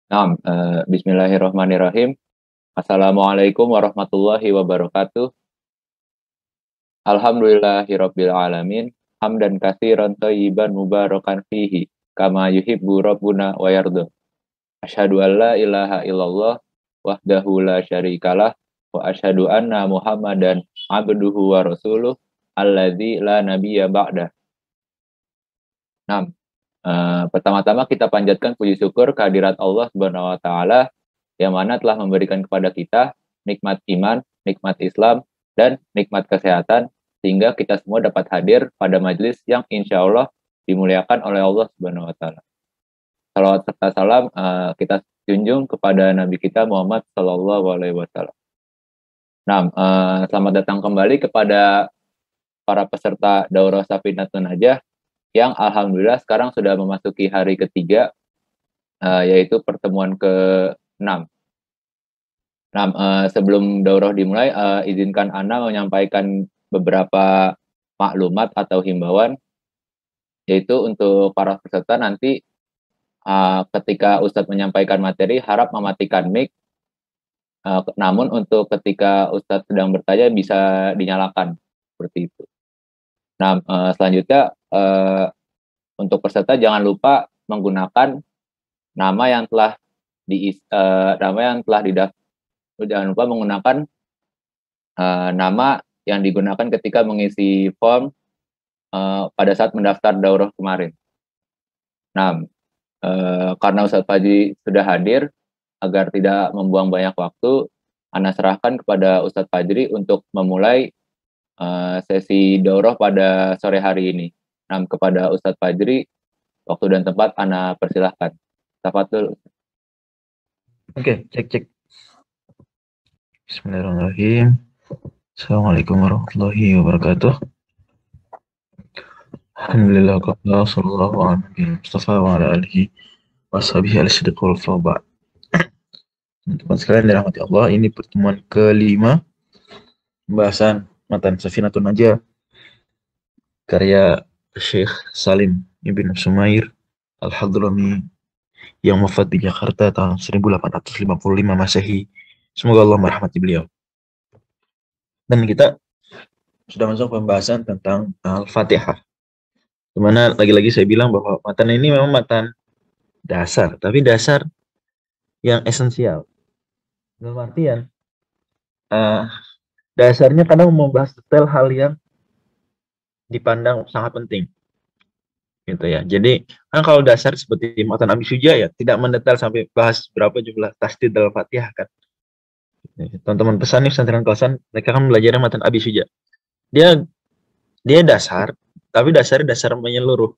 Naam, Bismillahirrahmanirrahim. Assalamualaikum warahmatullahi wabarakatuh. Alhamdulillahirabbil alamin. Hamdan katsiran thayyiban mubarakan fihi kama yuhibbu rabbuna wa yarda. Asyhadu an la ilaha illallah wahdahu la syarikalah wa asyhadu anna Muhammadan abduhu wa rasuluh alladzi la nabiyya ba'da. Naam. Pertama-tama kita panjatkan puji syukur kehadirat Allah Subhanahu wa taala yang mana telah memberikan kepada kita nikmat iman, nikmat Islam, dan nikmat kesehatan sehingga kita semua dapat hadir pada majelis yang insya Allah dimuliakan oleh Allah Subhanahu wa taala. Salawat serta salam kita junjung kepada Nabi kita Muhammad Sallallahu Alaihi Wasallam. Nah, selamat datang kembali kepada para peserta Daurah Safinatun Najah yang alhamdulillah sekarang sudah memasuki hari ketiga, yaitu pertemuan ke-6. Nah, sebelum daurah dimulai, izinkan Ana menyampaikan beberapa maklumat atau himbauan, yaitu untuk para peserta nanti ketika Ustadz menyampaikan materi harap mematikan mic, namun untuk ketika Ustadz sedang bertanya bisa dinyalakan, seperti itu. Nah, selanjutnya untuk peserta jangan lupa menggunakan nama yang telah jangan lupa menggunakan nama yang digunakan ketika mengisi form pada saat mendaftar daurah kemarin. Nah, karena Ustadz Fajri sudah hadir, agar tidak membuang banyak waktu, Ana serahkan kepada Ustadz Fajri untuk memulai sesi daurah pada sore hari ini. Nah, kepada Ustadz Fajri, waktu dan tempat Ana persilahkan. Tafadhol. Oke, cek. Bismillahirrahmanirrahim. Assalamualaikum warahmatullahi wabarakatuh. Alhamdulillah qala sallallahu alaihi Mustafa wa ala alihi washabihi al-siddiq wal fawba. Teman-teman sekalian dirahmati Allah, ini pertemuan ke-5 pembahasan matan Safinatun Najah karya Syekh Salim Ibn Sumair Al-Hadrami yang wafat di Jakarta tahun 1855 Masehi. Semoga Allah merahmati beliau. Dan kita sudah masuk pembahasan tentang Al-Fatihah. Dimana lagi-lagi saya bilang bahwa matan ini memang matan dasar, tapi dasar yang esensial. Dalam artian dasarnya kadang membahas detail hal yang dipandang sangat penting, gitu ya. Jadi kan kalau dasar seperti matan Abi Suja ya tidak mendetail sampai bahas berapa jumlah tasdid dalam Fatihah kan. Teman-teman pesan nih pesantren kelasan mereka kan belajar matan Abi Suja. Dia dasar, tapi dasar menyeluruh.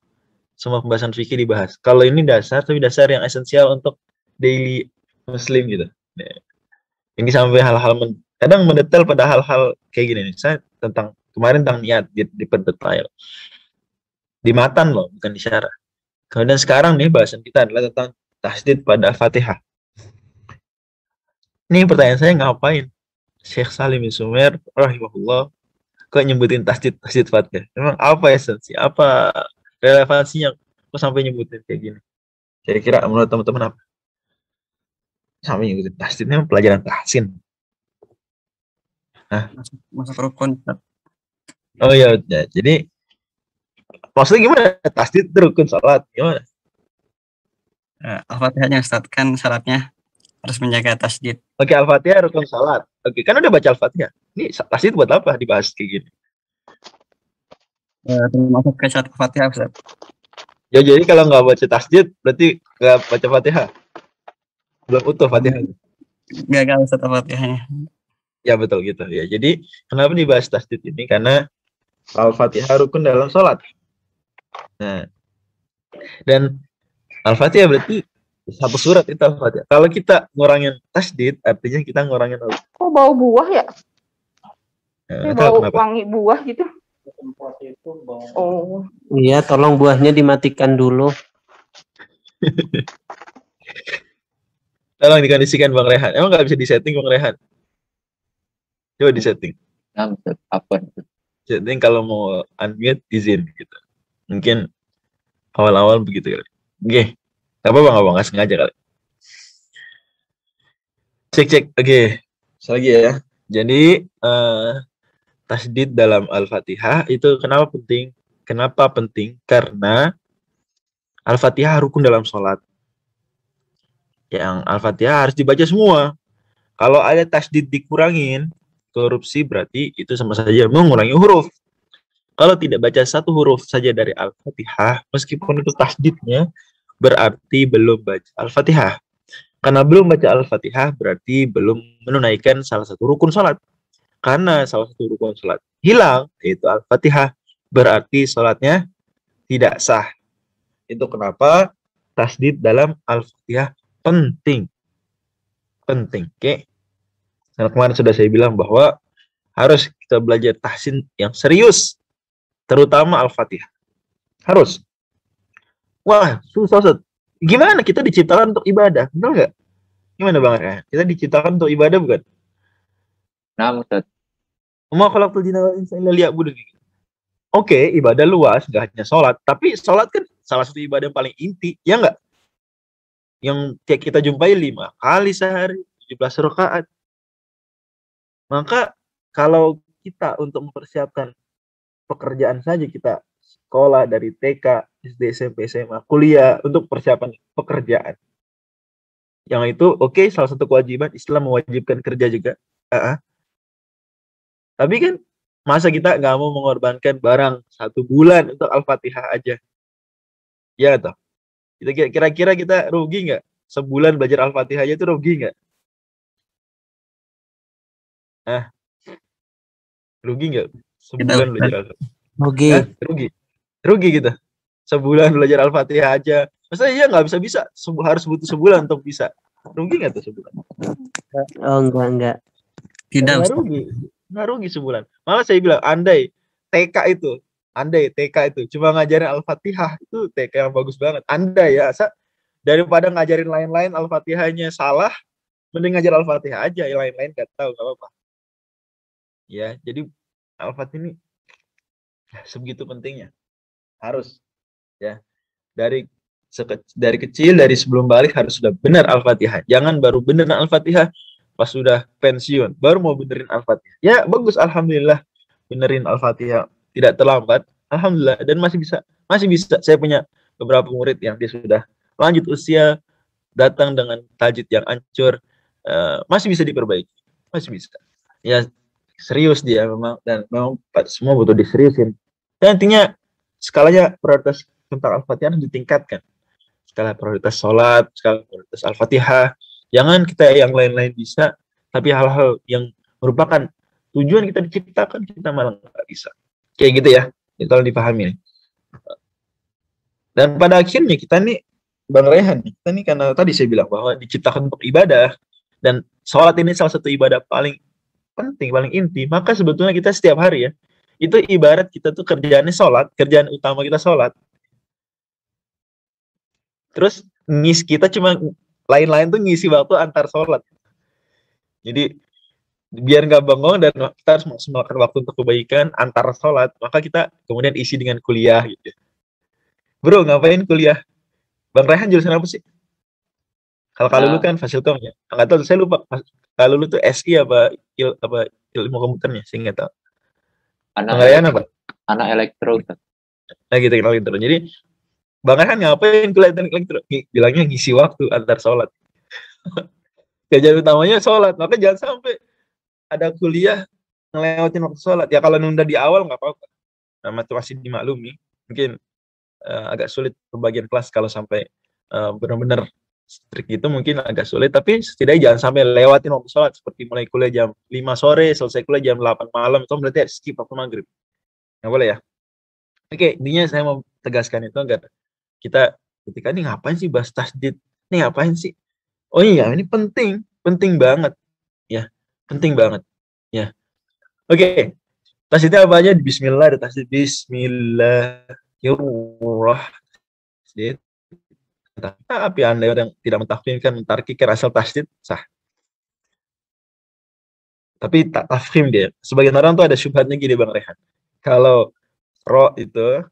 Semua pembahasan fikih dibahas. Kalau ini dasar, tapi dasar yang esensial untuk daily muslim gitu. Ini sampai hal-hal kadang mendetail pada hal-hal kayak gini nih. Saya kemarin tentang niat diperdetail. Di matan loh, bukan di syarah. Kemudian sekarang nih bahasan kita adalah tentang tasdid pada Fatihah. Ini pertanyaan saya, ngapain Syekh Salim bin Sumair rahimahullah kok nyebutin tasdid Fatihah? Memang apa esensi? Apa relevansinya kok sampai nyebutin kayak gini? Kira-kira menurut teman-teman apa? Sampai nyebutin tasdidnya pelajaran tahsin. Nah, masuk rukun. Oh ya, jadi maksudnya gimana? Tasdid itu rukun salat gimana? Al-Fatihahnya Ustaz, kan syaratnya harus menjaga tasdid. Oke, Al-Fatihah rukun salat. Oke, kan udah baca Al-Fatihah. Ini tasdid buat apa dibahas kayak gini? Termasuk ke syarat Al-Fatihah Ustaz. Ya, jadi kalau nggak baca tasdid berarti nggak baca Fatihah. Belum utuh Fatihah. Gagal Ustaz Al-Fatihahnya. Ya betul gitu ya. Jadi kenapa dibahas tasdid ini? Karena Al-Fatihah rukun dalam sholat. Nah, dan Al-Fatihah berarti satu surat itu Al-Fatihah. Kalau kita ngurangin tasdid, artinya kita ngurangin. Kok bau buah ya? Bau kenapa? wangi buah gitu. Oh. Iya, tolong buahnya dimatikan dulu. Tolong dikondisikan Bang Rehan. Emang nggak bisa disetting Bang Rehan? Coba disetting. Apa? Setting kalau mau unmute izin gitu. Mungkin awal-awal begitu kali. Oke. Apa Bang? Nggak sengaja kali. Cek. Oke. Lagi ya. Jadi tasdid dalam Al-Fatihah itu kenapa penting? Kenapa penting? Karena Al-Fatihah rukun dalam sholat. Yang Al-Fatihah harus dibaca semua. Kalau ada tasdid dikurangin, korupsi berarti itu sama saja mengurangi huruf. Kalau tidak baca satu huruf saja dari Al-Fatihah, meskipun itu tasdidnya, berarti belum baca Al-Fatihah. Karena belum baca Al-Fatihah, berarti belum menunaikan salah satu rukun sholat. Karena salah satu rukun sholat hilang, yaitu Al-Fatihah, berarti sholatnya tidak sah. Itu kenapa tasdid dalam Al-Fatihah penting. Penting, oke? Karena kemarin sudah saya bilang bahwa harus kita belajar tahsin yang serius, terutama Al-Fatihah. Harus. Wah, susah, Ustaz. Gimana kita diciptakan untuk ibadah? Betul nggak? Gimana Bang Arya? Kita diciptakan untuk ibadah bukan? Nah, Ustaz. Mau khalaqtul jinna wal insa illa liya'budun. Oke, ibadah luas, nggak hanya sholat. Tapi sholat kan salah satu ibadah yang paling inti, ya nggak? Yang kita jumpai 5 kali sehari, 17 rakaat. Maka kalau kita untuk mempersiapkan pekerjaan saja, kita sekolah dari TK, SD, SMP, SMA, kuliah untuk persiapan pekerjaan. Yang itu oke, salah satu kewajiban Islam mewajibkan kerja juga. Tapi kan masa kita nggak mau mengorbankan barang 1 bulan untuk Al-Fatihah aja? Ya toh. Kira-kira kita rugi nggak? Sebulan belajar Al-Fatihah aja itu rugi nggak? Rugi nggak? Sebulan belajar Al-Fatihah? Rugi gitu. Sebulan belajar Al-Fatihah aja. Masa iya nggak bisa? Harus butuh sebulan untuk bisa. Rugi nggak tuh sebulan? Oh, enggak. Tidak, Nggak rugi sebulan. Malah saya bilang, andai TK itu cuma ngajarin Al-Fatihah, itu TK yang bagus banget. Andai ya, daripada ngajarin lain-lain Al-Fatihahnya salah, mending ngajar Al-Fatihah aja, yang lain-lain nggak tahu, nggak apa-apa. Ya, jadi Al-Fatihah ini sebegitu pentingnya. Harus ya. Dari kecil, dari sebelum balik harus sudah benar Al-Fatihah. Jangan baru bener Al-Fatihah pas sudah pensiun baru mau benerin Al-Fatihah. Ya bagus, alhamdulillah benerin Al-Fatihah tidak terlambat, alhamdulillah, dan masih bisa. Saya punya beberapa murid yang dia sudah lanjut usia, datang dengan tajwid yang hancur, masih bisa diperbaiki, masih bisa. Ya serius dia memang, dan memang semua butuh diseriusin. Dan intinya skalanya prioritas tentang Al-Fatihah harus ditingkatkan. Skala prioritas sholat, skala prioritas Al-Fatihah. Jangan kita yang lain-lain bisa, tapi hal-hal yang merupakan tujuan kita diciptakan, kita malah nggak bisa. Kayak gitu ya, itu tolong dipahami. Dan pada akhirnya kita nih, Bang Rehan, kita nih karena tadi saya bilang bahwa diciptakan untuk ibadah, dan sholat ini salah satu ibadah paling penting, paling inti, maka sebetulnya kita setiap hari ya, itu ibarat kita tuh kerjaannya sholat, kerjaan utama kita sholat. Terus kita cuma lain-lain tuh ngisi waktu antar sholat. Jadi biar nggak bengong dan kita harus maksimalkan waktu untuk kebaikan antar sholat, maka kita kemudian isi dengan kuliah gitu. Bro, ngapain kuliah? Bang Rehan jurusan apa sih? Kalau lu kan Fasilkom ya. Nggak tahu, saya lupa. Kalau lu tuh SI apa ilmu komputernya, saya nggak tahu. Anak elektro. Nah gitu, elektro. Jadi Bang Rehan ngapain kuliah teknik elektro? Bilangnya ngisi waktu antar sholat. Kerjaan utamanya sholat, maka jangan sampai ada kuliah ngelewatin waktu sholat. Ya kalau nunda di awal nggak apa-apa, masih dimaklumi. Mungkin agak sulit pembagian kelas kalau sampai benar-benar strict gitu, mungkin agak sulit. Tapi setidaknya jangan sampai lewatin waktu sholat, seperti mulai kuliah jam 5 sore, selesai kuliah jam 8 malam, itu berarti skip waktu maghrib. Nggak boleh ya. Oke, intinya saya mau tegaskan itu agar kita ketika ini ngapain sih bahas tasdid? Ini ngapain sih? Oh iya, ini penting banget. Ya, penting banget. Ya. Oke. Tasdidnya apa aja? Bismillah, ada tasdid Bismillahirrahmanirrahim. Tapi Anda yang tidak mentafhimkan, mentarkikan asal tasdid sah. Tapi tak tafhim dia. Sebagian orang tuh ada syubhatnya gini Bang Rehan. Kalau ro itu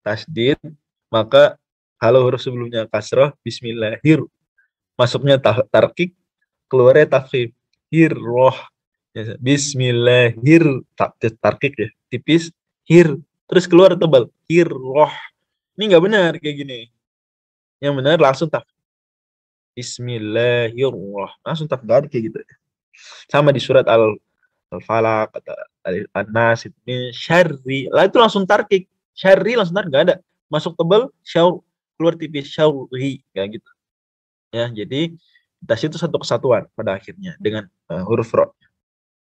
tasdid, maka kalau huruf sebelumnya kasroh, bismillahir, masuknya tarkik, keluarnya tafkhim. Hirroh. Ya, bismillahir, tarkik ya, tipis, hir, terus keluar tebal, hirroh. Ini nggak benar kayak gini. Yang benar langsung tafkhim. Bismillahirroh. Langsung tafkhim, nggak ada kayak gitu. Sama di surat Al-Falaq, kata An-Nas, ini syarri. Lah itu langsung tarkik. Syarri langsung tarkik, nggak ada. Masuk tebal, syaur, keluar tipis, syauri, kayak gitu. Ya, jadi tas itu satu kesatuan pada akhirnya dengan huruf ro.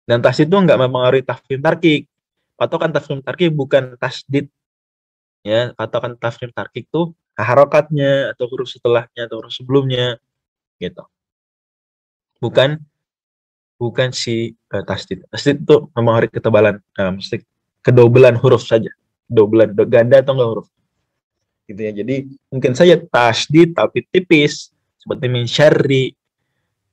Dan tas itu nggak mempengaruhi tafkhim tarkik. Patokan tafkhim tarkik bukan tasdid. Ya, patokan tafkhim tarkik itu harokatnya atau huruf setelahnya atau huruf sebelumnya gitu. Bukan si tasdid. Tasdid itu mempengaruhi ketebalan, mesti kedobelan huruf saja. Dobelan, ganda atau enggak huruf. Gitu ya. Jadi mungkin saja tasdid tapi tipis seperti min syarri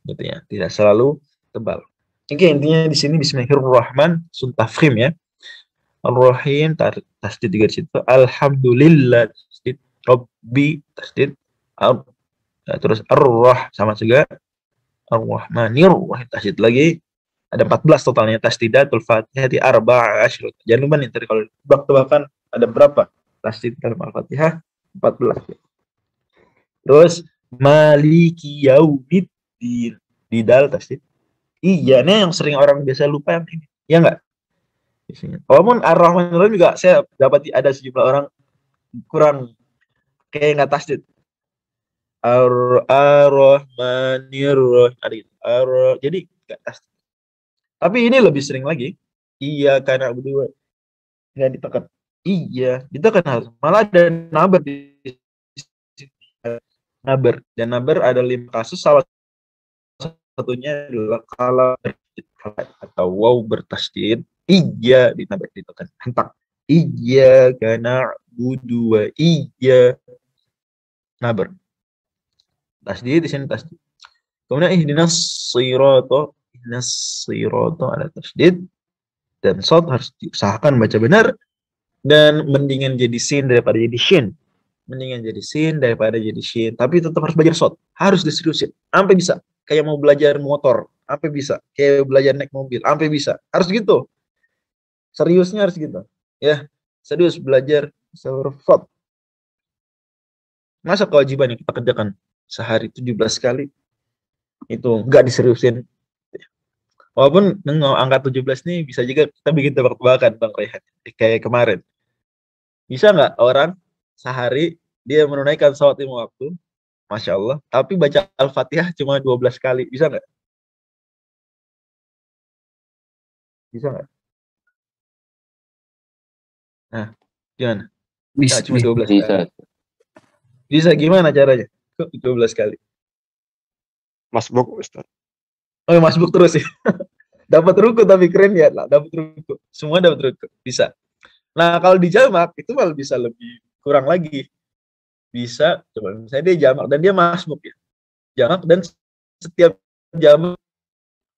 gitu ya. Tidak selalu tebal. Oke, intinya di sini bismillahirrahman sun tafkhim ya. Ar-Rahim tasdid di garis itu. Alhamdulillah tasdid. Rabbi tasdid. Terus ar-rah sama juga. Ar-Rahmanir Rahim tasdid lagi. Ada 14 totalnya tasdidatul Fatihah di arba'a asyrut. Jangan lupa nih tadi kalau tebak-tebakan ada berapa tasdid dalam Al-Fatihah? 14. Terus maliki yaumiddin di dal tasdid. Iya, nih yang sering orang biasa lupa yang ini. Ya enggak? Walaupun Ar-Rahman Ar-Rahim juga saya dapat ada sejumlah orang kurang kayak nggak tasdid. Ar-Rahmanir Rahim. Jadi nggak tasdid. Tapi ini lebih sering lagi. Iya karena berdua nggak ditekan. Iya ditekan harus. Malah ada nabar di nabar. Dan nabar ada 5 kasus. Salah satunya adalah kalau atau waw bertasdid. Iya dinabar ditekan. Hentak. Iya karena berdua. Iya nabar. Tasdid di sini tasdid. Kemudian ihdinas sirata. Ihdinas sirata ada tasdid. Dan shad harus diusahakan baca benar. Dan mendingan jadi sin daripada jadi shin. Mendingan jadi sin daripada jadi shin. Tapi tetap harus belajar shad. Harus diseriusin. Sampai bisa. Kayak mau belajar motor. Sampai bisa. Kayak belajar naik mobil. Sampai bisa. Harus gitu. Seriusnya harus gitu. Ya. Serius belajar huruf shad. Masa kewajiban yang kita kerjakan sehari 17 kali itu enggak diseriusin. Walaupun angka 17 nih bisa juga kita bikin tebak-tebakan Bang Rehan. Kayak kemarin. Bisa nggak orang sehari dia menunaikan sholat 5 waktu, Masya Allah, tapi baca Al-Fatihah cuma 12 kali. Bisa nggak? Bisa nggak? Nah, gimana? Bisa, Nah, cuma 12 Bisa. kali. Bisa gimana caranya? 12 kali. Masbuk Ustaz. Oh, masbuk terus ya. Dapat ruku tapi keren ya. Nah, dapat ruku. Semua dapat ruku. Bisa. Nah, kalau di jamak itu malah bisa lebih kurang lagi. Bisa, coba misalnya dia jamak dan dia masbuk ya. Jamak dan setiap jamak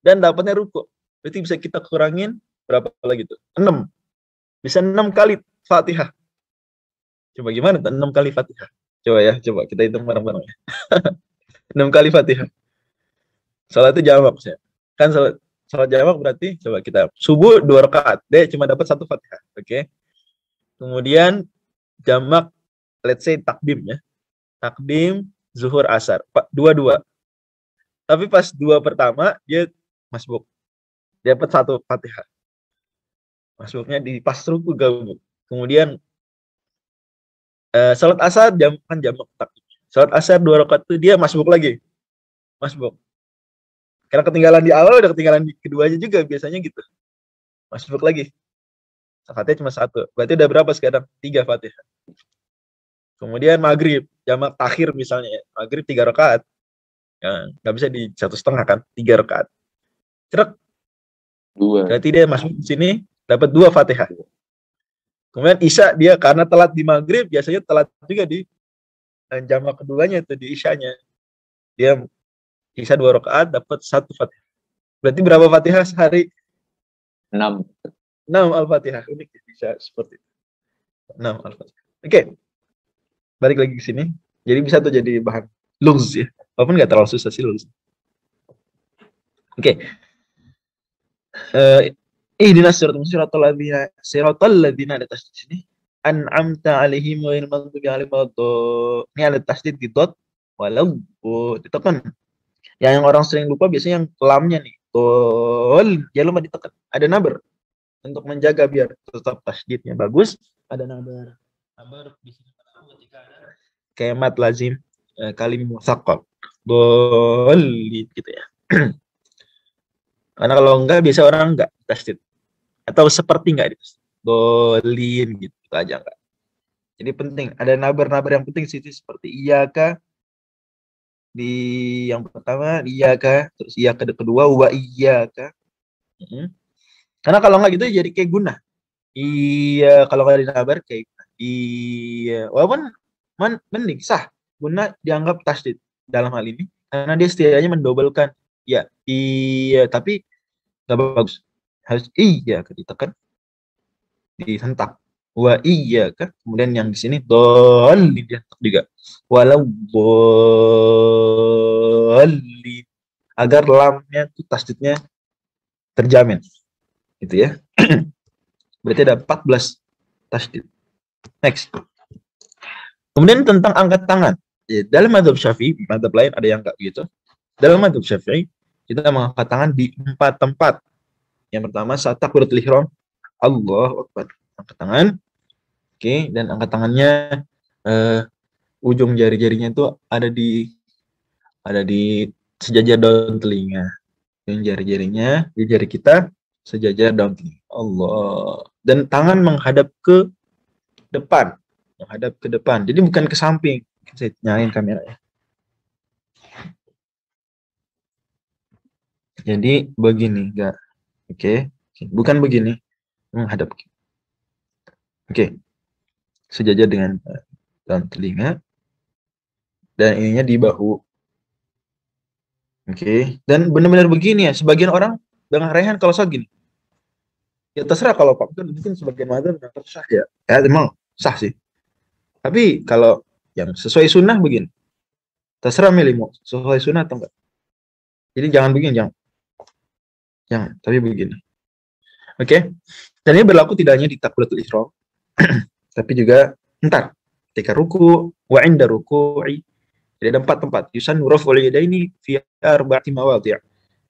dan dapatnya ruku. Berarti bisa kita kurangin berapa lagi tuh? 6. Bisa 6 kali Fatihah. Coba gimana tuh 6 kali Fatihah? Coba ya, coba kita hitung bareng-bareng ya. 6 kali Fatihah. Salat itu jamak ya. Kan salat jamak berarti coba kita subuh 2 rakaat, dia cuma dapat 1 Fatihah. Oke. Kemudian jamak let's say takdim ya. Takdim zuhur asar, 2-2. Tapi pas 2 pertama dia masbuk. Dia dapat 1 Fatihah. Masbuknya di pas ruku gabung. Kemudian salat asar kan jamak takdim. Salat asar 2 rakaat itu dia masbuk lagi. Masbuk. Karena ketinggalan di awal udah ketinggalan di keduanya juga biasanya gitu. Masbuk lagi. Fatihah cuma 1. Berarti udah berapa sekarang? 3 Fatihah. Kemudian maghrib, jamak takhir misalnya ya. Maghrib 3 rakaat. Ya, nggak bisa di 1,5 kan? 3 rakaat. Cerek. 2. Berarti dia masuk di sini dapat 2 Fatihah. Kemudian Isya dia karena telat di maghrib, biasanya telat juga di jamak keduanya itu di Isyanya. Dia Isya 2 rakaat dapat 1 Fatihah. Berarti berapa Fatihah sehari? 6. 6 Al-Fatihah. Unik bisa seperti itu. 6 Al-Fatihah. Oke. Balik lagi ke sini. Jadi bisa tuh jadi bahan lugz ya. Walaupun nggak terlalu susah sih lugz. Oke. Ihdinas siratal ladzina ada tasdid sini. An'amta 'alaihim ghairil maghdubi 'alaihim waladdallin. Ini ada tasdid di dot walau ditekan. Yang orang sering lupa biasanya yang lamnya nih. Tol, jangan lupa ditekan. Ada nabar untuk menjaga biar tetap tasdidnya bagus. Ada nabar. Nabar di sini ketika ada kemat lazim kalim musaqqal. Dolin gitu ya. Karena kalau enggak biasa orang enggak tasdid atau seperti enggak ditasdid. Dolin gitu aja enggak. Jadi penting ada nabar-nabar yang penting sih seperti iyaka di yang pertama iyaka, terus iyaka kedua wa iyaka. Karena kalau enggak gitu jadi kayak guna. Iya, kalau enggak dinabar kayak iya. Walaupun mending sah guna dianggap tasdid dalam hal ini karena dia setidaknya mendobelkan ya iya, tapi nggak bagus, harus iya ditekan dihentak wa iya kan, kemudian yang di sini dolin dihentak juga walau dolin agar lamnya itu tasdidnya terjamin gitu ya. Berarti ada 14 tasdid. Next, kemudian tentang angkat tangan dalam madzhab Syafi'i, madzhab lain ada yang enggak gitu. Dalam madzhab Syafi'i kita mengangkat tangan di 4 tempat. Yang pertama saat takbiratul ihram, Allahu Akbar, angkat tangan. Oke, dan angkat tangannya ujung jari-jarinya itu ada di sejajar daun telinga. Ujung jari-jarinya di jari kita sejajar daun telinga. Allah. Dan tangan menghadap ke depan, menghadap ke depan. Jadi bukan ke samping. Saya nyalain kameranya. Jadi begini, enggak. Oke. Bukan begini. Menghadap. Oke. Sejajar dengan daun telinga. Dan ininya di bahu. Oke. Dan benar-benar begini ya. Sebagian orang dengan rehan kalau saya gini. Ya terserah kalau Pak. Mungkin sebagian madzhab terserah ya. Ya memang sah sih. Tapi kalau yang sesuai sunnah begini. Terserah milih mau sesuai sunnah atau enggak. Jadi jangan begini, jangan, tapi begini. Oke. Dan ini berlaku tidak hanya di takbiratul ihram, tapi juga entar ketika ruku, wa inda ruku'i. Jadi ada 4 tempat. Yusannu raf'ul yadaini fi arba'ati mawadhi'.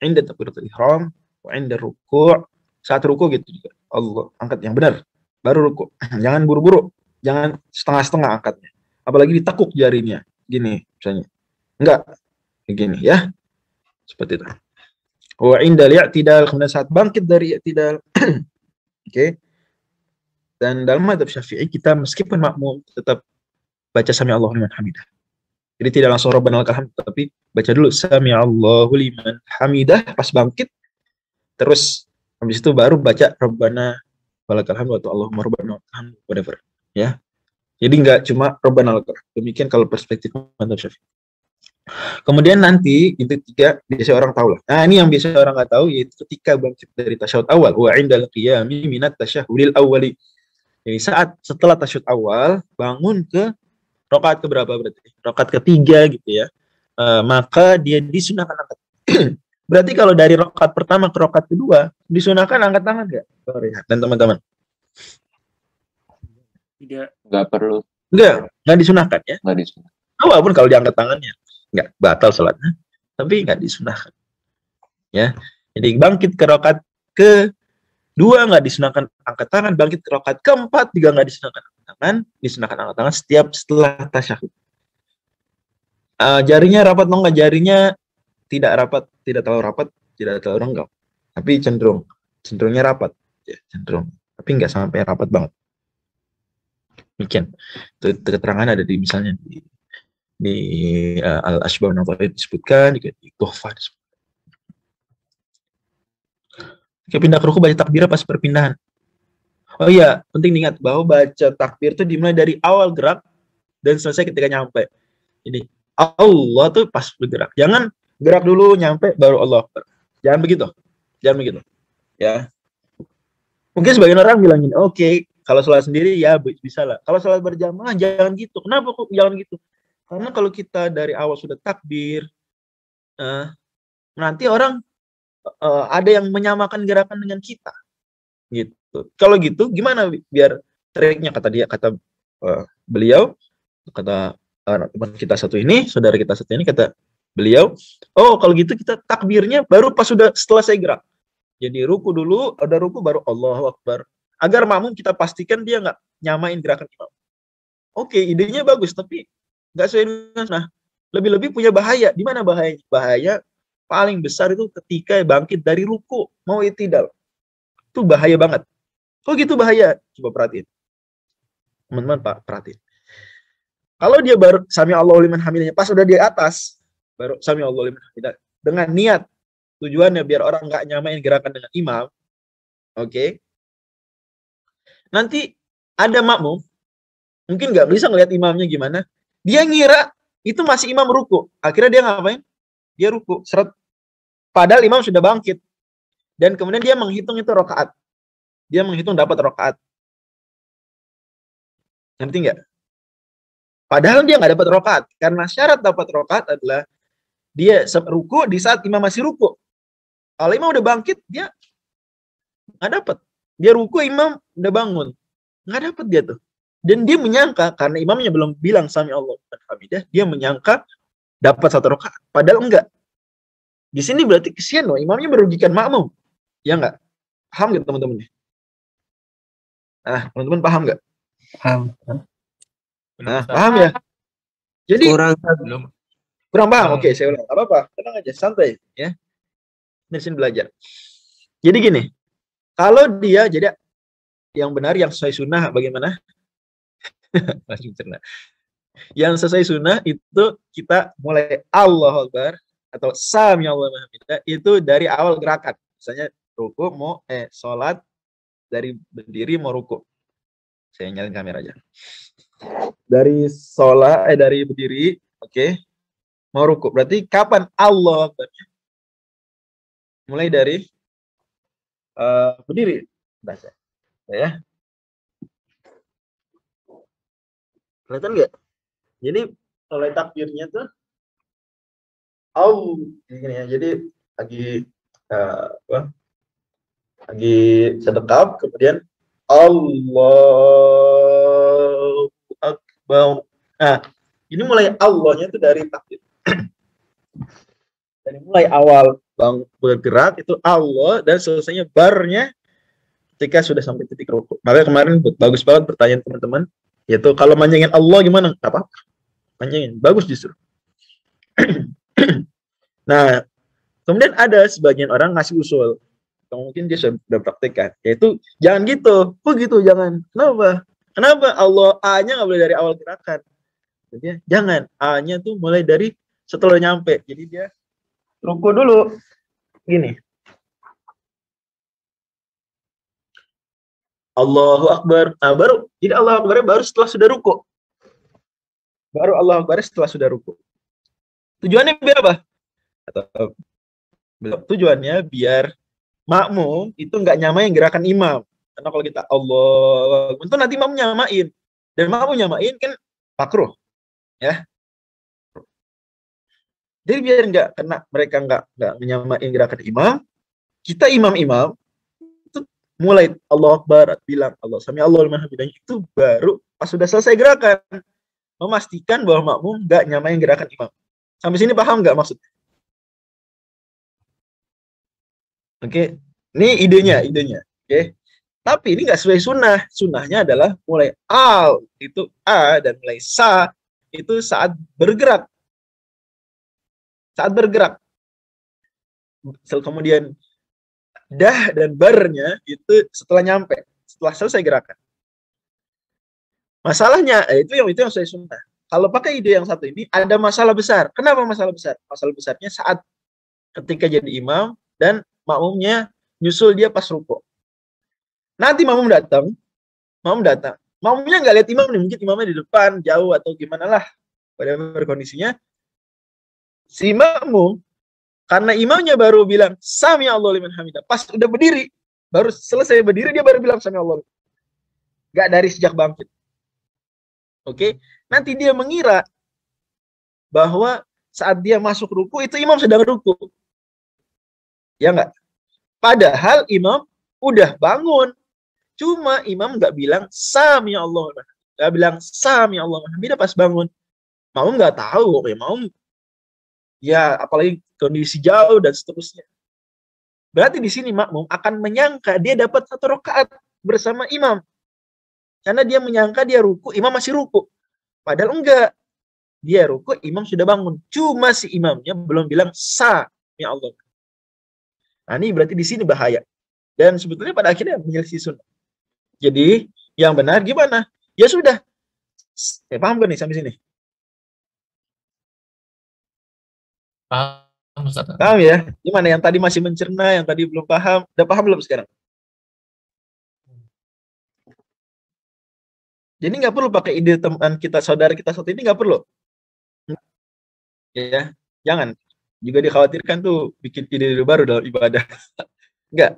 Inda takbiratul ihram, wa inda ruku'. Saat ruku gitu juga. Allah, angkat yang benar. Baru ruku. Jangan buru-buru. Jangan setengah-setengah angkatnya. Apalagi ditekuk jarinya. Gini misalnya. Enggak. Begini ya. Seperti itu. Wa indal i'tidal, kemudian saat bangkit dari i'tidal. Oke. Dan dalam madzhab Syafi'i kita meskipun makmum tetap baca sami Allahu liman hamidah. Jadi tidak langsung Rabbana lakal hamd, tapi baca dulu sami Allahu liman hamidah pas bangkit. Terus habis itu baru baca Rabbana walakal hamd atau Allahumma rabbana lakal hamd, whatever. Ya. Jadi enggak cuma Rabbana lakal hamd. Demikian kalau perspektif madzhab Syafi'i. Kemudian nanti itu 3 biasa orang tahu lah. Nah ini yang biasa orang nggak tahu yaitu ketika bangkit dari tasyahud awal. Wa indal qiyami minat tasyahudil awwali. Jadi saat setelah tasyahud awal bangun ke rakaat keberapa berarti? Rakaat ketiga gitu ya. Maka dia disunahkan angkat. Berarti kalau dari rakaat pertama ke rakaat kedua disunahkan angkat tangan nggak? Dan teman-teman. Nggak perlu. Nggak disunahkan ya. Nggak disunahkan. Walaupun kalau diangkat tangannya nggak batal sholatnya, tapi nggak disunahkan. Ya, jadi bangkit ke rakaat kedua nggak disunahkan angkat tangan, bangkit ke rakaat keempat juga nggak disunahkan angkat tangan, disunahkan angkat tangan setiap setelah tasyahud. Jarinya rapat atau enggak? Jarinya tidak rapat, tidak terlalu rapat, tidak terlalu renggang, tapi cenderungnya rapat, ya, cenderung, tapi nggak sampai rapat banget. Demikian. Itu keterangan ada di misalnya di Al-Ashbah Nawawi disebutkan, di Tuhfah disebutkan. Oke, pindah ke ruku baca takbir pas perpindahan. Oh iya, penting diingat bahwa baca takbir itu dimulai dari awal gerak dan selesai ketika nyampe. Jadi Allah tuh pas bergerak. Jangan gerak dulu nyampe baru Allah. Jangan begitu. Jangan begitu. Ya. Mungkin sebagian orang bilang gini, oke, kalau sholat sendiri ya bisa lah. Kalau sholat berjamaah jangan gitu. Kenapa kok jangan gitu? Karena kalau kita dari awal sudah takbir, nanti orang ada yang menyamakan gerakan dengan kita gitu. Kalau gitu gimana biar triknya, kata beliau, kata teman kita satu ini, saudara kita satu ini, kata beliau, oh kalau gitu kita takbirnya baru pas sudah setelah saya gerak. Jadi ruku dulu, ada ruku baru Allahu Akbar. Agar makmum kita pastikan dia nggak nyamain gerakan imam. Oke, idenya bagus, tapi nggak sesuai dengan sunnah. Lebih-lebih punya bahaya. Di mana bahayanya? Bahaya paling besar itu ketika bangkit dari ruku, mau i'tidal. Itu bahaya banget. Kok gitu bahaya? Coba perhatiin. Teman-teman, Pak, perhatiin. Kalau dia baru sami Allahu liman hamidahnya, pas udah di atas, baru sami Allahu liman hamidah, dengan niat, tujuannya biar orang nggak nyamain gerakan dengan imam, oke? Nanti ada makmum, mungkin nggak bisa ngelihat imamnya gimana, dia ngira itu masih imam ruku. Akhirnya dia ngapain? Dia ruku, seret. Padahal imam sudah bangkit. Dan kemudian dia menghitung itu rakaat. Dia menghitung dapat rakaat. Ngerti nggak? Padahal dia nggak dapat rakaat. Karena syarat dapat rakaat adalah dia ruku di saat imam masih ruku. Kalau imam udah bangkit, dia nggak dapat. Dia ruku, imam udah bangun. Nggak dapat dia tuh. Dan dia menyangka, karena imamnya belum bilang sami Allahu liman hamidah, dia menyangka dapat satu rakaat. Padahal enggak. Di sini berarti kesian loh, imamnya merugikan makmum. Ya enggak? Paham nggak teman-teman? Nah, teman-teman paham nggak? Paham. Nah, paham ya? Jadi kurang paham. Oke, saya ulang. Apa-apa, tenang aja, santai ya. Dari sini belajar. Jadi gini, kalau dia jadi yang benar, yang sesuai sunnah bagaimana? Masih cerna. Yang sesuai sunnah itu kita mulai Allahu Akbar atau sami Allahu liman hamidah itu dari awal gerakan. Misalnya ruku mau sholat, dari berdiri mau ruku. Saya nyalain kamera aja. Dari sholat dari berdiri, oke. Mau ruku. Berarti kapan Allahu Akbar? Mulai dari berdiri. Bahasa. Ya. Kelihatan nggak? Jadi mulai takbirnya tuh gini ya. Jadi lagi sedekap, kemudian Allahu Akbar. Nah, ini mulai Allahnya itu dari takbir. Dari mulai awal bergerak itu Allah, dan selesainya barnya ketika sudah sampai titik rukuk. Maka kemarin bagus banget pertanyaan teman-teman, yaitu kalau manjangin Allah gimana? Nggak apa-apa. Manjangin, bagus justru. Nah, kemudian ada sebagian orang ngasih usul, atau mungkin dia sudah praktekkan, yaitu jangan gitu. Kok gitu? Jangan. Kenapa? Kenapa Allah A-nya nggak boleh dari awal gerakan? Jadi jangan. A-nya tuh mulai dari setelah nyampe. Jadi dia ruku dulu. Gini. Allahu Akbar. Nah, jadi Allahu Akbar baru setelah sudah ruku. Baru Allahu Akbar setelah sudah ruku. Tujuannya biar apa? Atau tujuannya biar makmum itu nggak nyamain gerakan imam. Karena kalau kita Allah, itu nanti makmum nyamain. Dan makmum nyamain kan makruh. Ya. Jadi biar nggak kena, mereka nggak menyamain gerakan imam, kita imam-imam mulai Allah Akbar, bilang Allah sami Allahu liman hamidah, itu baru pas sudah selesai gerakan memastikan bahwa makmum nggak nyamain gerakan imam. Sampai sini paham nggak maksudnya? Oke, ini idenya. Oke, tapi ini nggak sesuai sunnah. Sunnahnya adalah mulai al itu a dan mulai sa itu saat bergerak. Kemudian dah dan barnya itu setelah nyampe, setelah selesai gerakan. Masalahnya itu yang sesuai sunnah. Kalau pakai ide yang satu ini ada masalah besar. Kenapa masalah besar? Masalah besarnya saat ketika jadi imam dan makmumnya nyusul dia pas ruku. Nanti makmum datang, makmumnya nggak lihat imam nih, mungkin imamnya di depan jauh atau gimana lah, pada kondisinya. Si makmum, karena imamnya baru bilang sami Allahu liman hamidah, pas udah berdiri, baru selesai berdiri dia baru bilang sami Allahu. Nggak dari sejak bangkit. Oke, nanti dia mengira bahwa saat dia masuk ruku itu imam sedang ruku. Ya nggak? Padahal imam udah bangun. Cuma imam nggak bilang sami Allah. Nggak bilang sami Allah. Beda pas bangun. Mau nggak tahu. Ya mau. Ya apalagi kondisi jauh dan seterusnya. Berarti di sini makmum akan menyangka dia dapat 1 rakaat bersama imam. Karena dia menyangka dia ruku, imam masih ruku. Padahal enggak. Dia ruku, imam sudah bangun. Cuma si imamnya belum bilang sami Allah. Nah, ini berarti di sini bahaya. Dan sebetulnya pada akhirnya menyelisih sunnah. Jadi, yang benar gimana? Ya sudah. Paham gak nih sampai sini? Paham, Ustaz. Paham ya? Gimana yang tadi masih mencerna, yang tadi belum paham? Udah paham belum sekarang? Jadi nggak perlu pakai ide teman kita, saudara kita satu ini nggak perlu. Ya, jangan. Juga dikhawatirkan tuh bikin ide baru dalam ibadah. Enggak.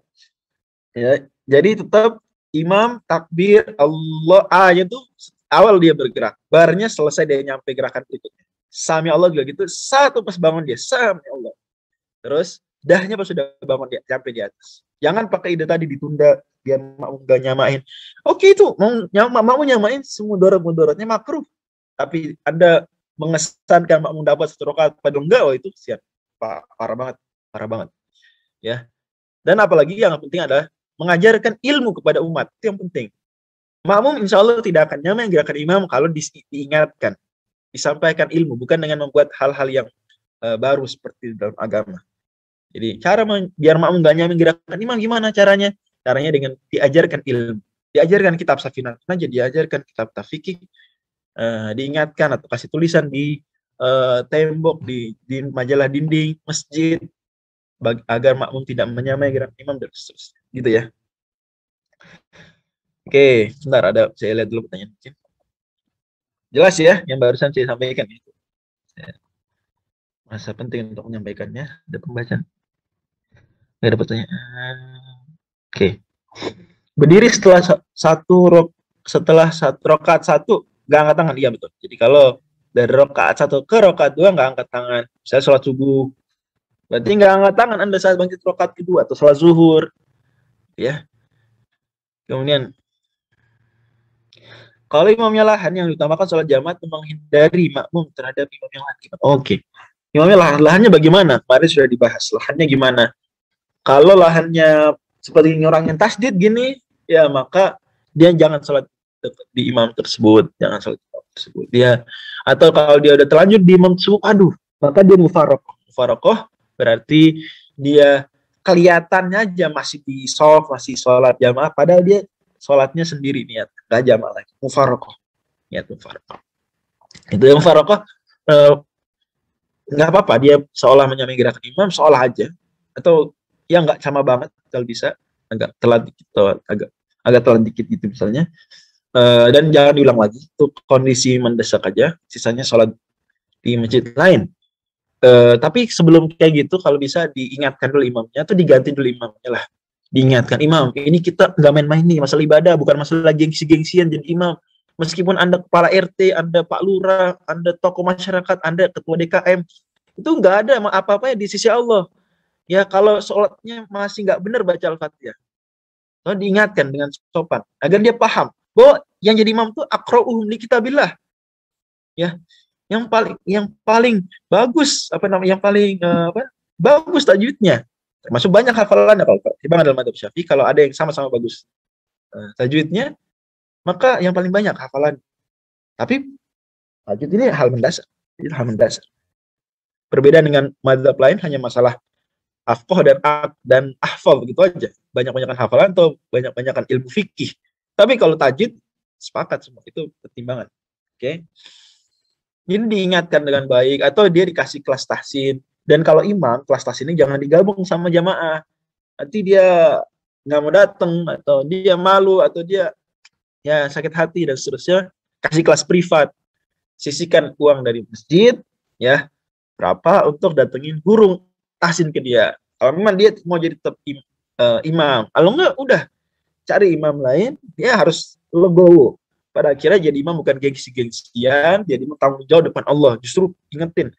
Ya, jadi tetap imam takbir Allah A-nya tuh awal dia bergerak, barnya selesai dia nyampe gerakan berikutnya. Sami Allah juga gitu, satu pas bangun dia sami Allah. Terus dahnya pas sudah bangun dia sampai di atas. Jangan pakai ide tadi ditunda biar makmum gak nyamain. Oke itu mau nyamain semua mudaratnya makruh. Tapi Anda mengesankan makmum dapat 1 rakaat padahal enggak, oh itu siap. Parah banget. Ya. Dan apalagi yang penting adalah mengajarkan ilmu kepada umat. Itu yang penting. Makmum insya Allah tidak akan nyamain gerakan imam kalau diingatkan, disampaikan ilmu, bukan dengan membuat hal-hal yang baru seperti dalam agama. Jadi cara biar makmum gak nyamain gerakan imam gimana caranya? Caranya dengan diajarkan ilmu, diajarkan kitab safinah aja, diajarkan kitab fikih, diingatkan atau kasih tulisan di tembok, di majalah dinding masjid, agar makmum tidak menyamai gerakan imam dan seterusnya. Gitu ya. Oke, sebentar saya lihat dulu pertanyaan mungkin. Jelas ya yang barusan saya sampaikan itu. Masa penting untuk menyampaikannya. Ada pembacaan. Nggak ada pertanyaan. Oke. Berdiri setelah satu rakaat 1 nggak angkat tangan. Iya betul. Jadi kalau dari rakaat 1 ke rakaat 2 nggak angkat tangan. Saya sholat subuh. Berarti nggak angkat tangan Anda saat bangkit rakaat kedua atau sholat zuhur. Ya. Kemudian kalau imamnya lahan, yang diutamakan sholat jamaah menghindari makmum terhadap imam yang lahan. Oke. Imamnya lahannya bagaimana? Kemarin sudah dibahas. Lahannya gimana? Kalau lahannya seperti orang yang tasdid gini, ya maka dia jangan sholat di imam tersebut. Jangan sholat di imam tersebut. Atau kalau dia udah terlanjur di imam tersebut, maka dia mufarokoh. Mufarokoh berarti dia kelihatannya aja masih di soft, masih sholat jamaah, padahal dia sholatnya sendiri niat, gak jamaah lagi. Mufarokoh. Niat mufarokoh. Itu yang mufarokoh nggak apa-apa, dia seolah menyamai gerakan imam, seolah aja. Atau yang nggak sama banget, kalau bisa agak telat dikit, atau agak telat dikit gitu misalnya. Dan jangan diulang lagi, itu kondisi mendesak aja, sisanya sholat di masjid lain. Tapi sebelum kayak gitu, kalau bisa diingatkan dulu imamnya, atau diganti dulu imamnya lah. Diingatkan, imam, ini kita nggak main-main nih, masalah ibadah, bukan masalah gengsi-gengsian jadi imam. Meskipun Anda kepala RT, Anda Pak Lurah, Anda tokoh masyarakat, Anda ketua DKM, itu nggak ada apa-apa di sisi Allah. Ya kalau sholatnya masih nggak benar baca Al-Fatihah, diingatkan dengan sopan, agar dia paham bahwa yang jadi imam itu aqra'uhum li kitabillah. Ya, yang paling bagus yang paling bagus tajwidnya, termasuk banyak hafalannya. Kalau pertimbangan dalam madzhab Syafi'i, kalau ada yang sama-sama bagus tajwidnya, maka yang paling banyak hafalan. Tapi tajwid ini hal mendasar. Berbeda dengan madzhab lain, hanya masalah afqah dan ahfal begitu aja. Banyak-banyakan hafalan atau banyak-banyakan ilmu fikih. Tapi kalau tajwid sepakat semua, itu pertimbangan. Oke. Jadi diingatkan dengan baik, atau dia dikasih kelas tahsin. Dan kalau imam, kelas tahsin ini jangan digabung sama jamaah. Nanti dia nggak mau datang, atau dia malu, atau dia ya sakit hati dan seterusnya. Kasih kelas privat. Sisihkan uang dari masjid, ya berapa untuk datengin guru tahsin ke dia. Kalau memang dia mau jadi tetap imam, kalau enggak udah cari imam lain, dia harus legowo. Pada akhirnya jadi imam bukan gengsi-gengsian, jadi tanggung jawab depan Allah. Justru ingetin,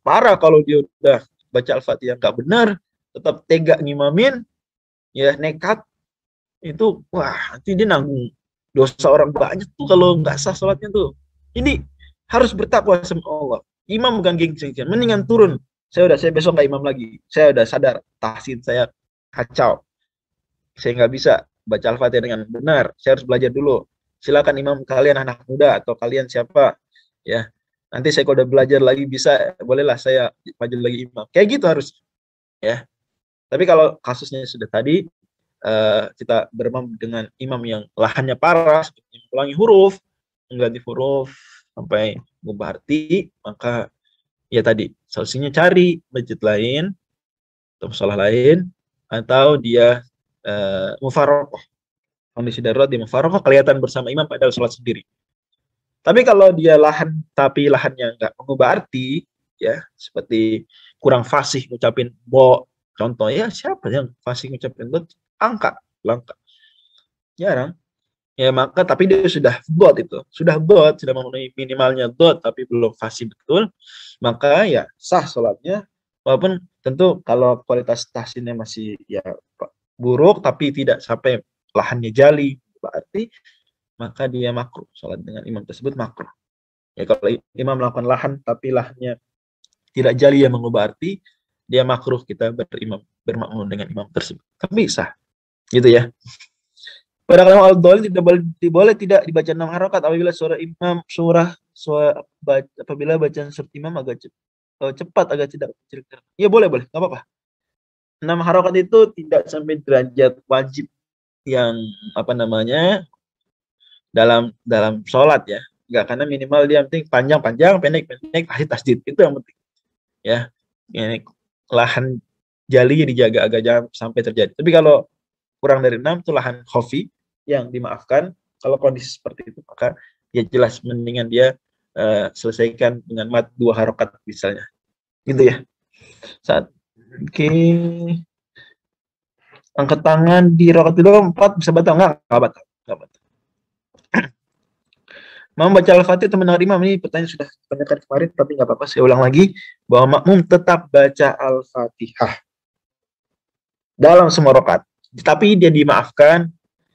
parah kalau dia udah baca Al-Fatihah nggak benar, tetap tega ngimamin, ya nekat, itu wah nanti dia nanggung dosa orang banyak tuh kalau nggak sah sholatnya tuh. Ini harus bertakwa sama Allah. Imam bukan gengsi, mendingan turun. Saya besok nggak imam lagi. Saya udah sadar tahsin saya kacau. Saya nggak bisa baca Al-Fatihah dengan benar. Saya harus belajar dulu. Silakan imam kalian anak muda atau kalian siapa, ya. Nanti saya kalau udah belajar lagi bisa, bolehlah saya maju lagi imam. Kayak gitu harus, ya. Tapi kalau kasusnya sudah tadi, kita berimam dengan imam yang lahannya parah, mengulangi huruf, mengganti huruf sampai mengubah arti, maka ya tadi solusinya cari masjid lain atau musola lain, atau dia mufarokoh, kondisi darurat di mufarokoh kelihatan bersama imam padahal sholat sendiri. Tapi kalau dia lahan tapi lahannya nggak mengubah arti, ya seperti kurang fasih ngucapin bo, contoh ya siapa yang fasih ngucapin bo, angka, langka, jarang. Ya maka tapi dia sudah memenuhi minimalnya dot tapi belum fasih betul, maka ya sah sholatnya, walaupun tentu kalau kualitas tahsinnya masih ya buruk tapi tidak sampai lahannya jali berarti, maka dia makruh sholat dengan imam tersebut, makruh. Ya kalau imam melakukan lahan tapi lahannya tidak jali yang mengubah arti, dia makruh kita bermakmum dengan imam tersebut. Tapi sah, gitu ya. Pada kalam al-dolin boleh tidak dibaca 6 harokat apabila apabila bacaan surat imam agak cepat, agak tidak kecil. Ya boleh, nggak apa-apa. 6 harokat itu tidak sampai derajat wajib yang dalam sholat ya. Enggak, karena minimal dia penting panjang, pendek, tasdid itu yang penting. Ya, ini lahan jali dijaga agak jangan sampai terjadi. Tapi kalau kurang dari 6 itu lahan khafi yang dimaafkan. Kalau kondisi seperti itu maka ya jelas mendingan dia selesaikan dengan mat 2 harokat misalnya. Gitu ya. Oke. Angkat tangan di rakaat kedua 4 bisa batal enggak batal. Mau baca Al-Fatihah atau mendengar imam, ini pertanyaan sudah ditanyakan kemarin tapi nggak apa-apa, saya ulang lagi bahwa makmum tetap baca Al-Fatihah dalam semua rakaat. Tapi dia dimaafkan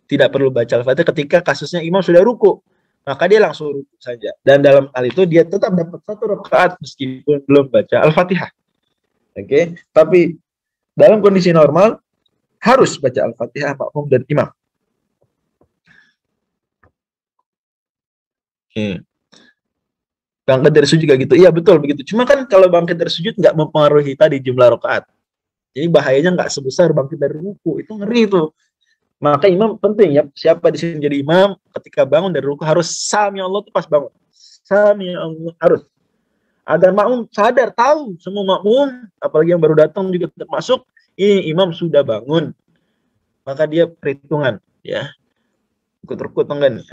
tidak perlu baca Al-Fatihah ketika kasusnya imam sudah ruku, maka dia langsung ruku saja. Dan dalam hal itu dia tetap dapat 1 rakaat meskipun belum baca Al-Fatihah. Oke, tapi dalam kondisi normal harus baca Al-Fatihah makmum dan imam. Oke. Bangkit dari sujud juga gitu. Iya betul begitu. Cuma kan kalau bangkit dari sujud nggak mempengaruhi tadi jumlah rakaat. Jadi bahayanya nggak sebesar bangkit dari ruku. Itu ngeri itu. Maka imam penting ya. Siapa di sini jadi imam ketika bangun dari ruku harus sami Allah tuh pas bangun. Sami Allah harus. Agar makmum sadar, tahu semua makmum, apalagi yang baru datang juga termasuk, ini imam sudah bangun. Maka dia perhitungan ya. Ikut-ikut enggak nih.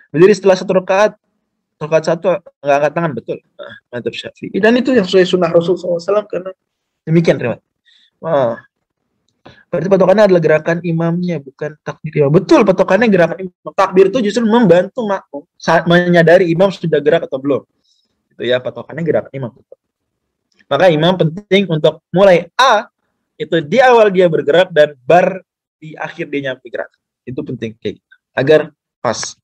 Berdiri setelah 1 rakaat 1 nggak angkat tangan, betul. Nah, madzhab Syafi'i. Dan itu yang sesuai sunnah Rasulullah SAW karena demikian riwayat. Wah. Berarti patokannya adalah gerakan imamnya, bukan takbir imam. Betul, patokannya gerakan imam. Takbir itu justru membantu makmum saat menyadari imam sudah gerak atau belum. Itu ya, patokannya gerakan imam. Maka imam penting untuk mulai A, itu di awal dia bergerak dan bar di akhir dia nyampe gerak. Itu penting kayak gitu. Agar pas.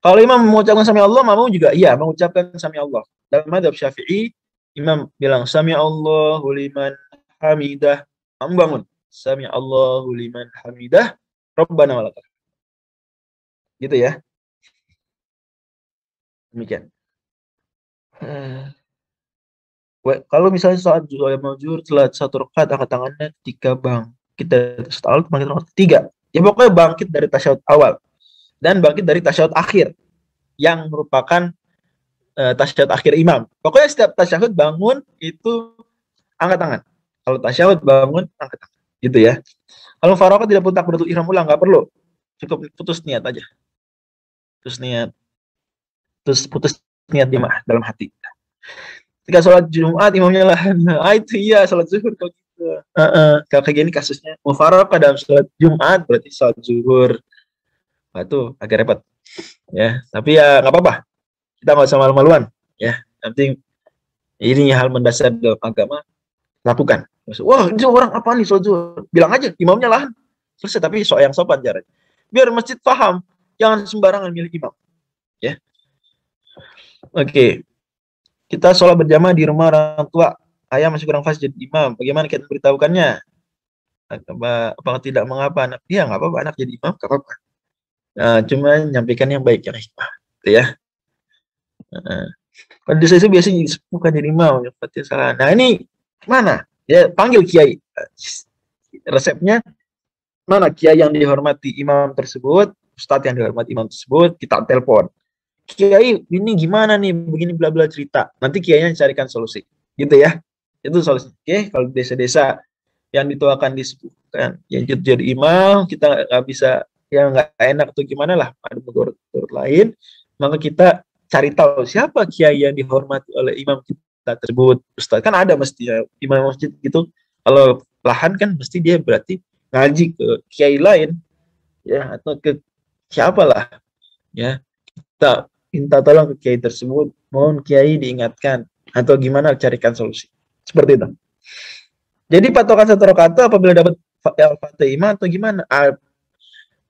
Kalau imam mengucapkan sami Allah, makmum juga iya mengucapkan sami Allah. Dalam madzhab Syafi'i, imam bilang sami Allahu liman hamidah, makmum bangun. Sami Allahu liman hamidah, Rabbana walakal. Gitu ya. Demikian. Kalau misalnya saat zuhur telah 1 rakaat angkat tangannya ketika bangkit dari tasyahud awal, bangkit rakaat ketiga. Ya pokoknya bangkit dari tasyahud awal dan bangkit dari tasyahud akhir yang merupakan tasyahud akhir imam. Pokoknya setiap tasyahud bangun itu angkat tangan. Kalau tasyahud bangun angkat tangan. Gitu ya. Kalau faraqah tidak perlu takbiratul ihram ulang, nggak perlu. Cukup putus niat aja. Putus niat. Terus putus niat di dalam hati. Ketika sholat Jumat imamnya lah. Itu iya sholat zuhur kalau gitu. Kalau kayak gini kasusnya mufaraqah dalam sholat Jumat berarti sholat zuhur. Nah, itu agak repot. Ya, tapi ya nggak apa-apa. Kita nggak usah malu-maluan. Ya, nanti Ini hal mendasar dalam agama, lakukan. Wah, ini orang apa nih sholat zuhur? Bilang aja, imamnya lahan. Selesai, tapi yang sopan caranya. Biar masjid paham, jangan sembarangan milih imam. Ya. Oke. Kita sholat berjamaah di rumah orang tua. Ayah masih kurang fas jadi imam. Bagaimana kita memberitahukannya? Apa tidak mengapa anak? Iya, nggak apa-apa anak jadi imam, nggak apa-apa. Nah, cuma nyampaikan yang baik, yang hikmah. Gitu ya. Kalau di saya biasanya bukan jadi imam, ya pasti salah. Nah ini mana? Ya panggil kiai. Resepnya mana kiai yang dihormati imam tersebut, ustadz yang dihormati imam tersebut, kita telepon. Kiai ini gimana nih? Begini bla bla cerita. Nanti kiainya carikan solusi. Gitu ya. Itu solusi. Oke, kalau desa-desa yang dituakan disebutkan yang jadi imam, kita nggak bisa, yang nggak enak tuh gimana lah, ada menurut lain, maka kita cari tahu siapa kiai yang dihormati oleh imam kita tersebut. Ustaz kan ada mesti ya, imam masjid gitu. Kalau lahan kan mesti dia berarti ngaji ke kiai lain ya, atau ke siapalah ya. Kita minta tolong ke kiai tersebut, mohon kiai diingatkan atau gimana, carikan solusi. Seperti itu. Jadi patokan 1 rakaat apabila dapat Al-Fatihah atau gimana?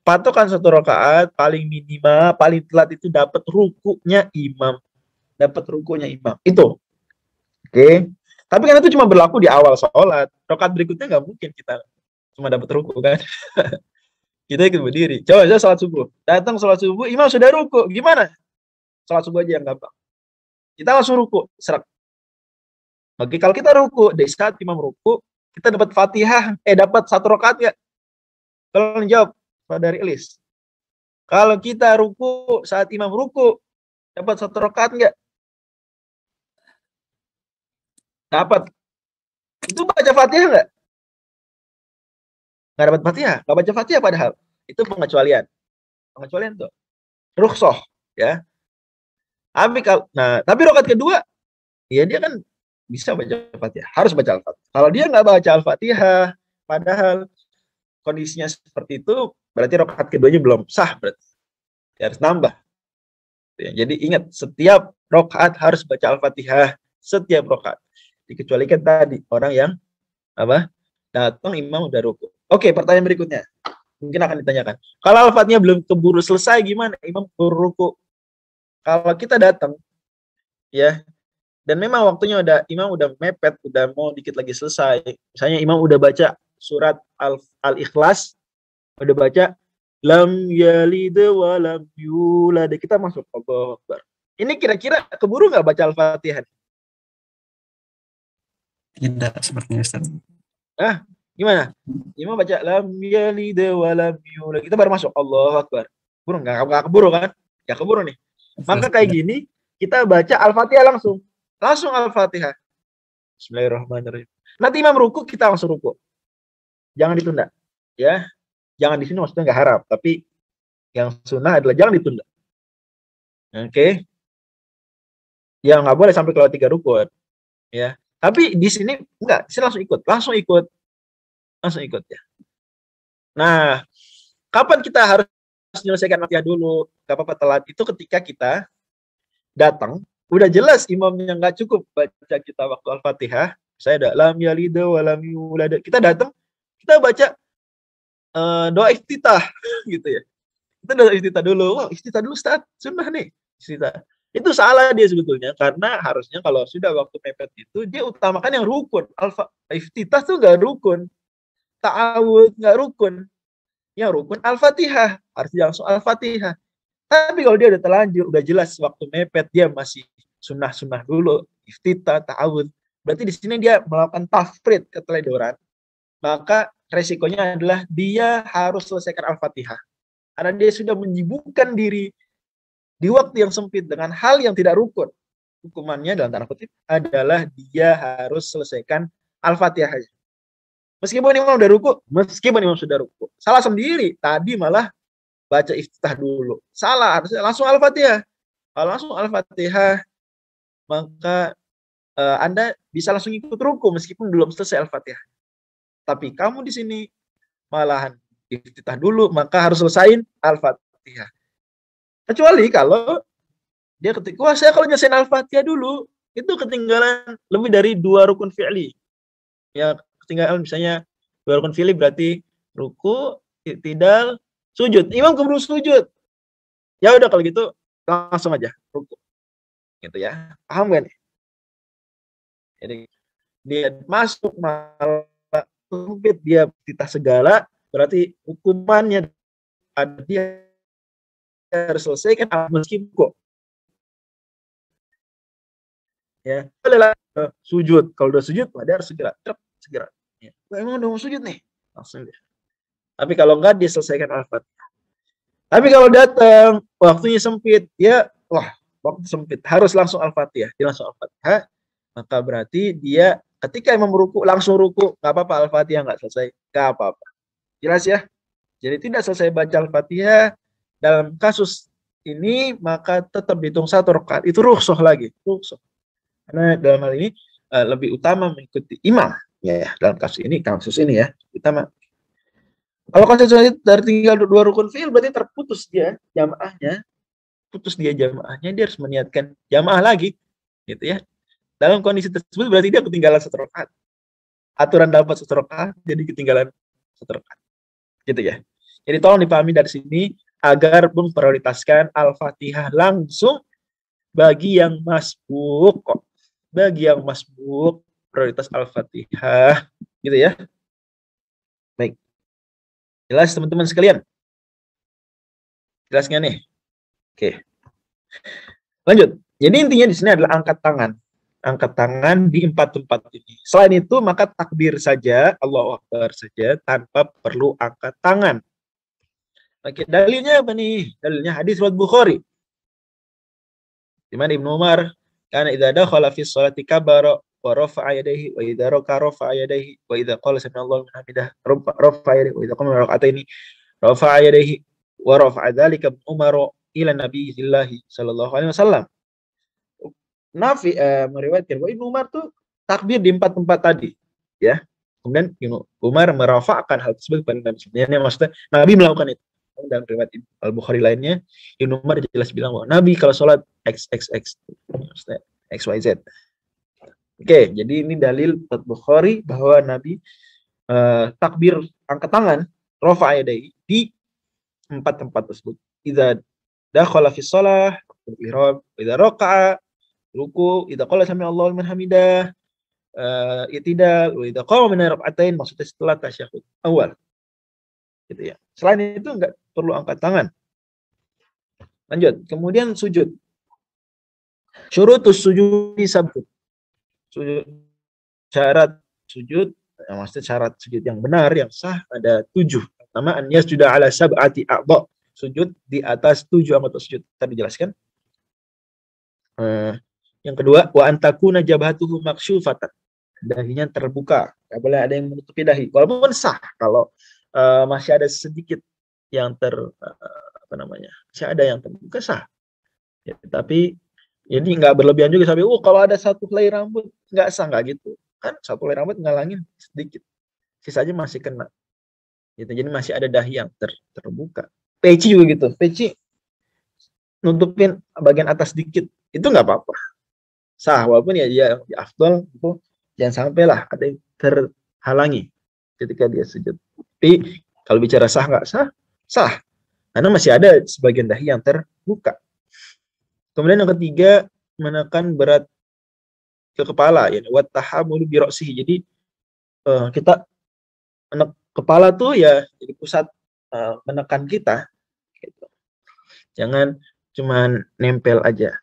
Patokan 1 rakaat paling minimal, paling telat itu dapat rukunya imam. Dapat rukunya imam. Itu. Oke. Tapi kan itu cuma berlaku di awal sholat. Rakaat berikutnya nggak mungkin kita cuma dapat ruku kan. Kita ikut berdiri. Coba saya sholat subuh. Datang sholat subuh, imam sudah ruku. Gimana? Sholat subuh aja yang gampang. Kita langsung ruku. Serak. Oke, kalau kita ruku, dari saat imam ruku, kita dapat Fatihah, dapat 1 rakaat nggak? Tolong jawab. Dari Elis. Kalau kita ruku saat imam ruku, dapat 1 rakaat enggak? Dapat. Itu baca Fatihah enggak? Enggak dapat Fatihah, enggak baca Fatihah padahal. Itu pengecualian. Pengecualian tuh. Rukhsah, ya. Tapi rakaat kedua, ya dia kan bisa baca Fatihah, harus baca Al-Fatihah. Kalau dia enggak baca Al-Fatihah, padahal kondisinya seperti itu, berarti rakaat keduanya belum sah, berarti ya, harus nambah. Ya, jadi ingat, setiap rakaat harus baca Al-Fatihah, setiap rakaat. Dikecualikan tadi orang yang datang imam udah ruku. Oke, pertanyaan berikutnya mungkin akan ditanyakan. Kalau Al-Fatihah belum keburu selesai gimana? Imam keburu ruku. Kalau kita datang, ya, dan memang waktunya imam udah mepet, udah mau dikit lagi selesai. Misalnya imam udah baca surat Al-Ikhlas, udah baca lam yalid wa lam yulad, kita masuk Allahu Akbar. Ini kira-kira keburu nggak baca Al-Fatihah? Tidak sepertinya Ustaz. Gimana? Imam baca lam yalid wa lam yulad, kita baru masuk Allahu Akbar. Keburu nggak keburu kan? Ya keburu nih. Maka kayak gini, kita baca Al-Fatihah langsung Al-Fatihah. Bismillahirrahmanirrahim. Nanti imam ruku, kita langsung ruku. Jangan ditunda. Ya. Jangan di sini maksudnya nggak harap, tapi yang sunnah adalah jangan ditunda. Oke. Ya nggak boleh sampai kalau 3 rukun. Ya. Tapi di sini enggak, di sini langsung ikut ya. Nah, kapan kita harus menyelesaikan Fatihah dulu? Gak apa-apa telat. Itu ketika kita datang, udah jelas imamnya nggak cukup baca kita waktu Al-Fatihah. Saya ada lam yalid wa lam yulad. Kita datang, kita baca doa iftitah gitu ya. Kita doa iftitah dulu. Wah, iftitah dulu Ustaz, sunnah nih. Iftitah. Itu salah dia sebetulnya, karena harusnya kalau sudah waktu mepet itu dia utamakan yang rukun. Iftitah tuh nggak rukun. Ta'awud nggak rukun. Yang rukun Al-Fatihah, harus langsung Al-Fatihah. Tapi kalau dia udah terlanjur, udah jelas waktu mepet, dia masih sunnah-sunnah dulu, iftitah, ta'awud. Berarti di sini dia melakukan tafrid, keteledoran. Maka resikonya adalah dia harus selesaikan Al-Fatihah. Karena dia sudah menyibukkan diri di waktu yang sempit dengan hal yang tidak rukun. Hukumannya dalam tanda kutip adalah dia harus selesaikan Al-Fatihah. Meskipun imam sudah ruku, salah sendiri. Tadi malah baca iftitah dulu. Salah, harusnya langsung Al-Fatihah. Kalau langsung Al-Fatihah, maka Anda bisa langsung ikut ruku meskipun belum selesai Al-Fatihah. Tapi kamu di sini malahan iftitah dulu, maka harus selesain Al-Fatihah. Kecuali kalau dia ketika, wah saya kalau nyelesain Al-Fatihah dulu, itu ketinggalan lebih dari 2 rukun fi'li. Ya, ketinggalan misalnya 2 rukun fi'li berarti ruku, i'tidal, sujud. Imam keburu sujud. Ya udah kalau gitu langsung aja ruku. Gitu ya. Paham kan? Jadi dia masuk malah sempit, dia titah segala, berarti hukumannya ada dia harus selesaikan meskipun kok. Ya, bolehlah sujud. Kalau udah sujud, dia harus segera. Ya. Emang udah mau sujud nih, langsung deh. Tapi kalau enggak, dia selesaikan Al-Fatihah. Tapi kalau datang waktunya sempit, waktu sempit harus langsung Al-Fatihah. Dia langsung Al-Fatihah, maka berarti dia ketika imam ruku langsung ruku, nggak apa-apa Al-Fatihah nggak selesai, nggak apa-apa. Jelas ya? Jadi tidak selesai baca Al-Fatihah dalam kasus ini maka tetap dihitung 1 rakaat. Itu rukhsah lagi, rukhsah. Karena dalam hal ini lebih utama mengikuti imam. Ya, dalam kasus ini ya, utama. Kalau konsekuensi dari tinggal 2 rukun fi'il berarti terputus dia jamaahnya. Dia harus meniatkan jamaah lagi. Gitu ya. Dalam kondisi tersebut berarti dia ketinggalan 1 rakaat. Aturan dapat 1 rakaat jadi ketinggalan 1 rakaat. Gitu ya. Jadi tolong dipahami dari sini agar memprioritaskan Al-Fatihah langsung bagi yang masbuk kok. Bagi yang masbuk prioritas Al-Fatihah. Gitu ya. Baik. Jelas teman-teman sekalian? Jelas nggak nih? Oke. Lanjut. Jadi intinya di sini adalah angkat tangan. Angkat tangan di 4 tempat ini. Selain itu maka takbir saja, Allahu Akbar saja tanpa perlu angkat tangan. Oke, dalilnya apa nih? Dalilnya hadis riwayat Bukhari. Di mana Ibnu Umar kana idza dakhala fi sholati kabara wa rafa'a yadayhi wa idza rafa'a yadayhi wa idza qala sami Allahu liman hamidah rafa'a yadayhi wa idza qama min rak'ataini rafa'a yadayhi wa rafa'a dzalika Umar ila Nabi sallallahu alaihi wasallam. Nafi meriwayatkan bahwa Ibnu Umar tuh takbir di 4 tempat tadi, ya. Kemudian Ibnu Umar merafa'kan hal tersebut kepada Nabi. Sebenarnya maksudnya Nabi melakukan itu. Dalam riwayat Al-Bukhari lainnya, Ibnu Umar jelas bilang bahwa Nabi kalau sholat XXX, maksudnya XYZ. Oke, jadi ini dalil Bukhari bahwa Nabi takbir angkat tangan, rafa'a yadayhi di 4 tempat tersebut. Idza dakhala fi shalah, ihram, idza raka'a, ruku, idza qala sami Allahu liman hamidah, i'tidal, wa idza qama min rak'atain, maksudnya setelah tasyahud awal. Gitu ya. Selain itu enggak perlu angkat tangan. Lanjut, kemudian sujud. Syurutus sujud sabtu. Sujud, syarat sujud, maksudnya syarat sujud yang benar, yang sah ada 7. Pertama, an yasjuda ala sab'ati a'dha. Sujud di atas 7 anggota sujud. Tadi dijelaskan. Yang kedua, wa antakuna jabhatuhu maksyufatan. Dahinya terbuka. Enggak boleh ada yang menutupi dahi. Walaupun sah kalau masih ada sedikit yang masih ada yang terbuka sah. Ya, tapi ini nggak berlebihan juga sampai kalau ada 1 helai rambut nggak sah, nggak gitu. Kan 1 helai rambut ngalangin sedikit. Sisanya masih kena. Gitu. Jadi masih ada dahi yang terbuka. Peci juga gitu. Peci nutupin bagian atas sedikit. Itu nggak apa-apa. Sah, walaupun ya dia afdal itu jangan sampailah ada yang terhalangi ketika dia sujud. Tapi kalau bicara sah nggak sah, sah. Karena masih ada sebagian dahi yang terbuka. Kemudian yang ketiga, menekan berat ke kepala, ya, wa tahammulu bi ra'sihi. Jadi kita kepala tuh ya jadi pusat menekan kita. Gitu. Jangan cuman nempel aja.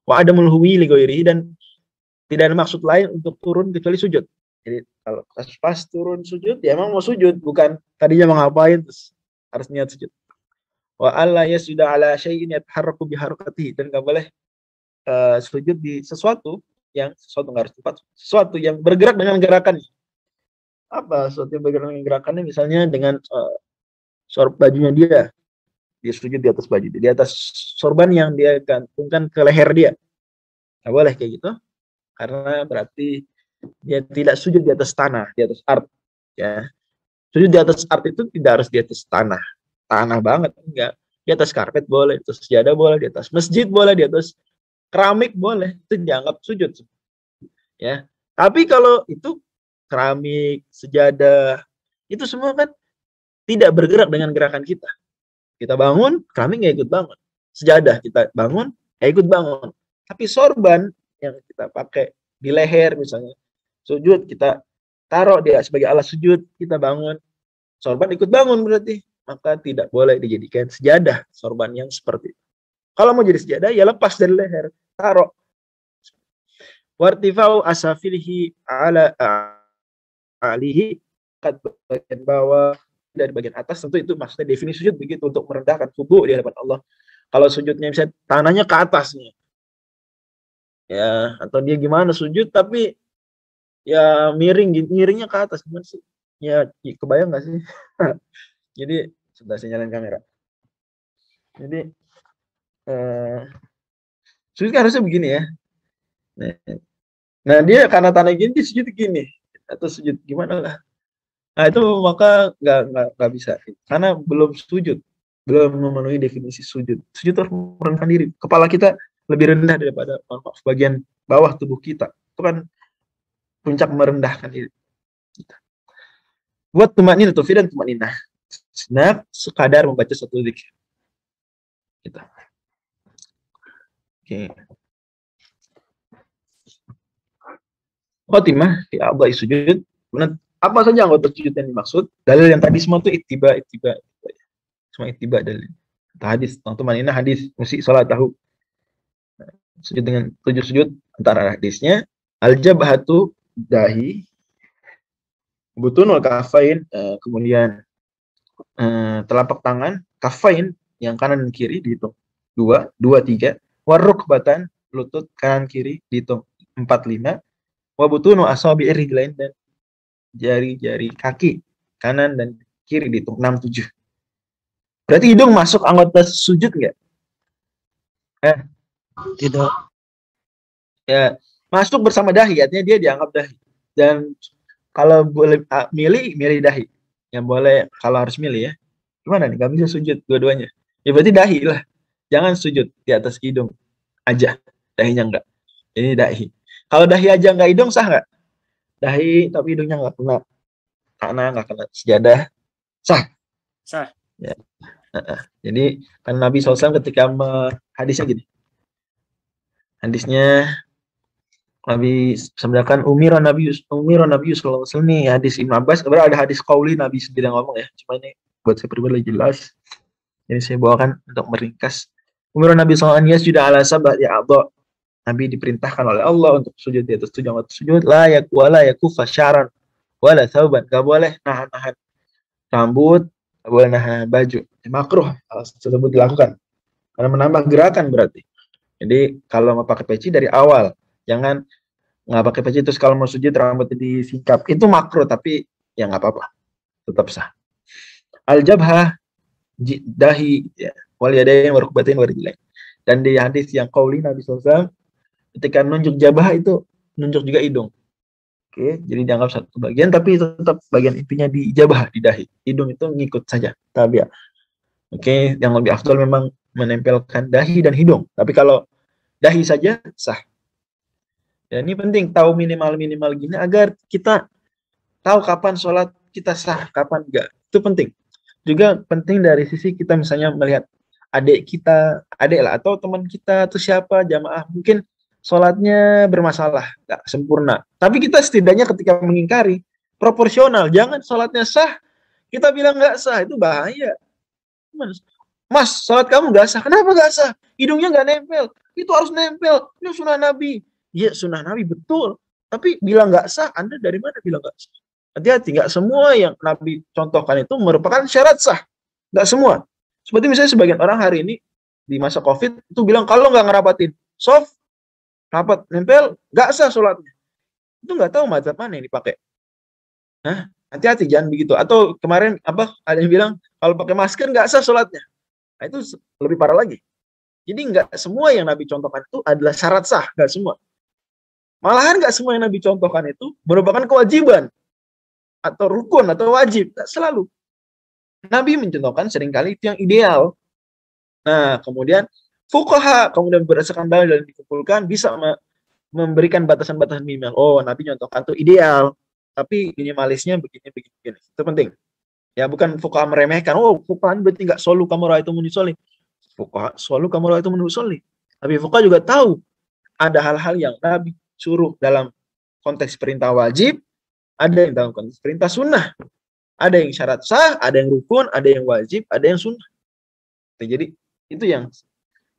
Wa adamul huwi li ghairihi, dan tidak ada maksud lain untuk turun kecuali sujud. Jadi kalau pas turun sujud, ya emang mau sujud, bukan tadinya mau ngapain terus harus niat sujud. Wa alla yasjuda ala syai'in yataharraku bi harakatihi, dan enggak boleh sujud di sesuatu yang enggak harus tepat, sesuatu yang bergerak dengan gerakannya. Apa sesuatu yang bergerak dengan gerakannya? Misalnya dengan bajunya dia sujud di atas baju, di atas sorban yang dia gantungkan ke leher dia. Enggak boleh kayak gitu. Karena berarti dia tidak sujud di atas tanah, di atas art, ya. Sujud di atas art itu tidak harus di atas tanah banget, enggak. Di atas karpet boleh, di atas sejadah boleh, di atas masjid boleh, di atas keramik boleh, itu dianggap sujud. Ya. Tapi kalau itu keramik, sejadah, itu semua kan tidak bergerak dengan gerakan kita. Kita bangun, keramik nggak ikut bangun. Sejadah kita bangun, nggak ikut bangun. Tapi sorban yang kita pakai di leher misalnya, sujud kita taruh dia sebagai alas sujud, kita bangun, sorban ikut bangun berarti. Maka tidak boleh dijadikan sejadah sorban yang seperti itu. Kalau mau jadi sejadah, ya lepas dari leher, taruh. Wartifau asafilihi ala alihi, kat bagian bawah dari bagian atas, tentu itu maksudnya definisi sujud begitu, untuk merendahkan tubuh di hadapan Allah. Kalau sujudnya misalnya tanahnya ke atasnya, ya, atau dia gimana sujud tapi ya miringnya ke atas, gimana sih? Ya, kebayang nggak sih? Jadi sudah sinyalin kamera. Jadi sujud kan harusnya begini ya. Nah dia karena tanah gini, dia sujud gini atau sujud gimana lah. Nah itu maka nggak bisa, karena belum sujud, belum memenuhi definisi sujud. Sujud harus merendahkan diri. Kepala kita lebih rendah daripada bagian bawah tubuh kita. Itu kan puncak merendahkan diri. Buat tumanin atau dan tumaninah. Senak sekadar membaca satu zikir. Kita. Oke. Khotimah di a'dha'i sujud. Apa saja anggota sujud yang dimaksud? Dalil yang tadi semua itu ittiba. Semua ittiba dalil. Hadis, tumaninah hadis, musik salat tahu. Sujud dengan 7 sujud, antara hadisnya al-jabhatu dahi, butunul kafain, kemudian telapak tangan, kafain yang kanan dan kiri dihitung 2, 3, warukbatan, lutut kanan kiri dihitung 4, 5, wabutunu asabi'ir rijlain, dan jari-jari kaki kanan dan kiri dihitung 6, 7. Berarti hidung masuk anggota sujud nggak? Tidak. Ya, masuk bersama dahi, artinya dia dianggap dahi. Dan kalau boleh milih dahi. Yang boleh kalau harus milih ya. Gimana nih? Gak bisa sujud dua-duanya. Ya berarti dahi lah. Jangan sujud di atas hidung aja. Dahinya enggak. Ini dahi. Kalau dahi aja enggak hidung sah enggak? Dahi tapi hidungnya enggak kena tanah, enggak kena sejadah. Sah. Sah. Ya. Jadi kan Nabi SAW ketika hadisnya gini. Hadisnya Nabi sabdakan umiran Nabi sallallahu alaihi wasallam, ini hadis Ibnu Abbas. Sebenarnya ada hadis qauli Nabi sendiri yang ngomong ya. Cuma ini buat saya pribadi jelas. Jadi saya bawakan untuk meringkas. Umiran Nabi sallallahu alaihi wasallam sudah ala sab'ati a'dha. Nabi diperintahkan oleh Allah untuk sujud di atas 7 anggota sujud. La yakufa syaran wala thawban. Enggak boleh nahan-nahan rambut, enggak boleh nahan baju. Makruh hal tersebut dilakukan. Karena menambah gerakan berarti. Jadi kalau mau pakai peci dari awal, jangan nggak pakai peci terus kalau mau sujud rambutnya disingkap, itu makruh, tapi ya nggak apa-apa, tetap sah. Al-jabhah dahi, ya, wal yadain warukbatain warijlain. Dan di hadis yang qauli Nabi SAW ketika nunjuk jabhah itu nunjuk juga hidung. Oke, jadi dianggap satu bagian, tapi tetap bagian intinya di jabhah, di dahi. Hidung itu ngikut saja, tabiat. Oke, yang lebih afdal memang menempelkan dahi dan hidung. Tapi kalau dahi saja sah. Ya, ini penting tahu minimal gini agar kita tahu kapan sholat kita sah, kapan enggak. Itu penting. Juga penting dari sisi kita misalnya melihat adik kita, adik lah, atau teman kita, atau siapa, jamaah, mungkin sholatnya bermasalah, enggak sempurna. Tapi kita setidaknya ketika mengingkari, proporsional. Jangan sholatnya sah, kita bilang enggak sah, itu bahaya. Mas, sholat kamu enggak sah. Kenapa enggak sah? Hidungnya enggak nempel. Itu harus nempel. Itu sunnah Nabi. Iya, sunnah Nabi betul. Tapi bilang nggak sah, Anda dari mana bilang nggak sah? Hati-hati, nggak semua yang Nabi contohkan itu merupakan syarat sah. Nggak semua. Seperti misalnya sebagian orang hari ini di masa COVID itu bilang kalau nggak ngerapatin soft, rapat, nempel, nggak sah sholatnya. Itu nggak tahu mazhab mana yang dipakai. Hah? Hati-hati, jangan begitu. Atau kemarin ada yang bilang kalau pakai masker nggak sah sholatnya. Nah, itu lebih parah lagi. Jadi nggak semua yang Nabi contohkan itu adalah syarat sah, nggak semua. Malahan nggak semua yang Nabi contohkan itu merupakan kewajiban atau rukun atau wajib. Nggak selalu. Nabi mencontohkan seringkali itu yang ideal. Nah, kemudian fuqaha, kemudian berdasarkan dalil yang dikumpulkan bisa memberikan batasan-batasan minimal. Oh, Nabi nyontohkan itu ideal, tapi minimalisnya begini. Itu penting. Ya, bukan fuqaha meremehkan. Oh, fuqaha berarti nggak solu kamu ra'aitumuni sholli. Fuqaha solu kamu ra'aitumuni sholli. Tapi fuqaha juga tahu ada hal-hal yang Nabi suruh dalam konteks perintah wajib, ada yang dalam konteks perintah sunnah. Ada yang syarat sah, ada yang rukun, ada yang wajib, ada yang sunnah. Jadi itu yang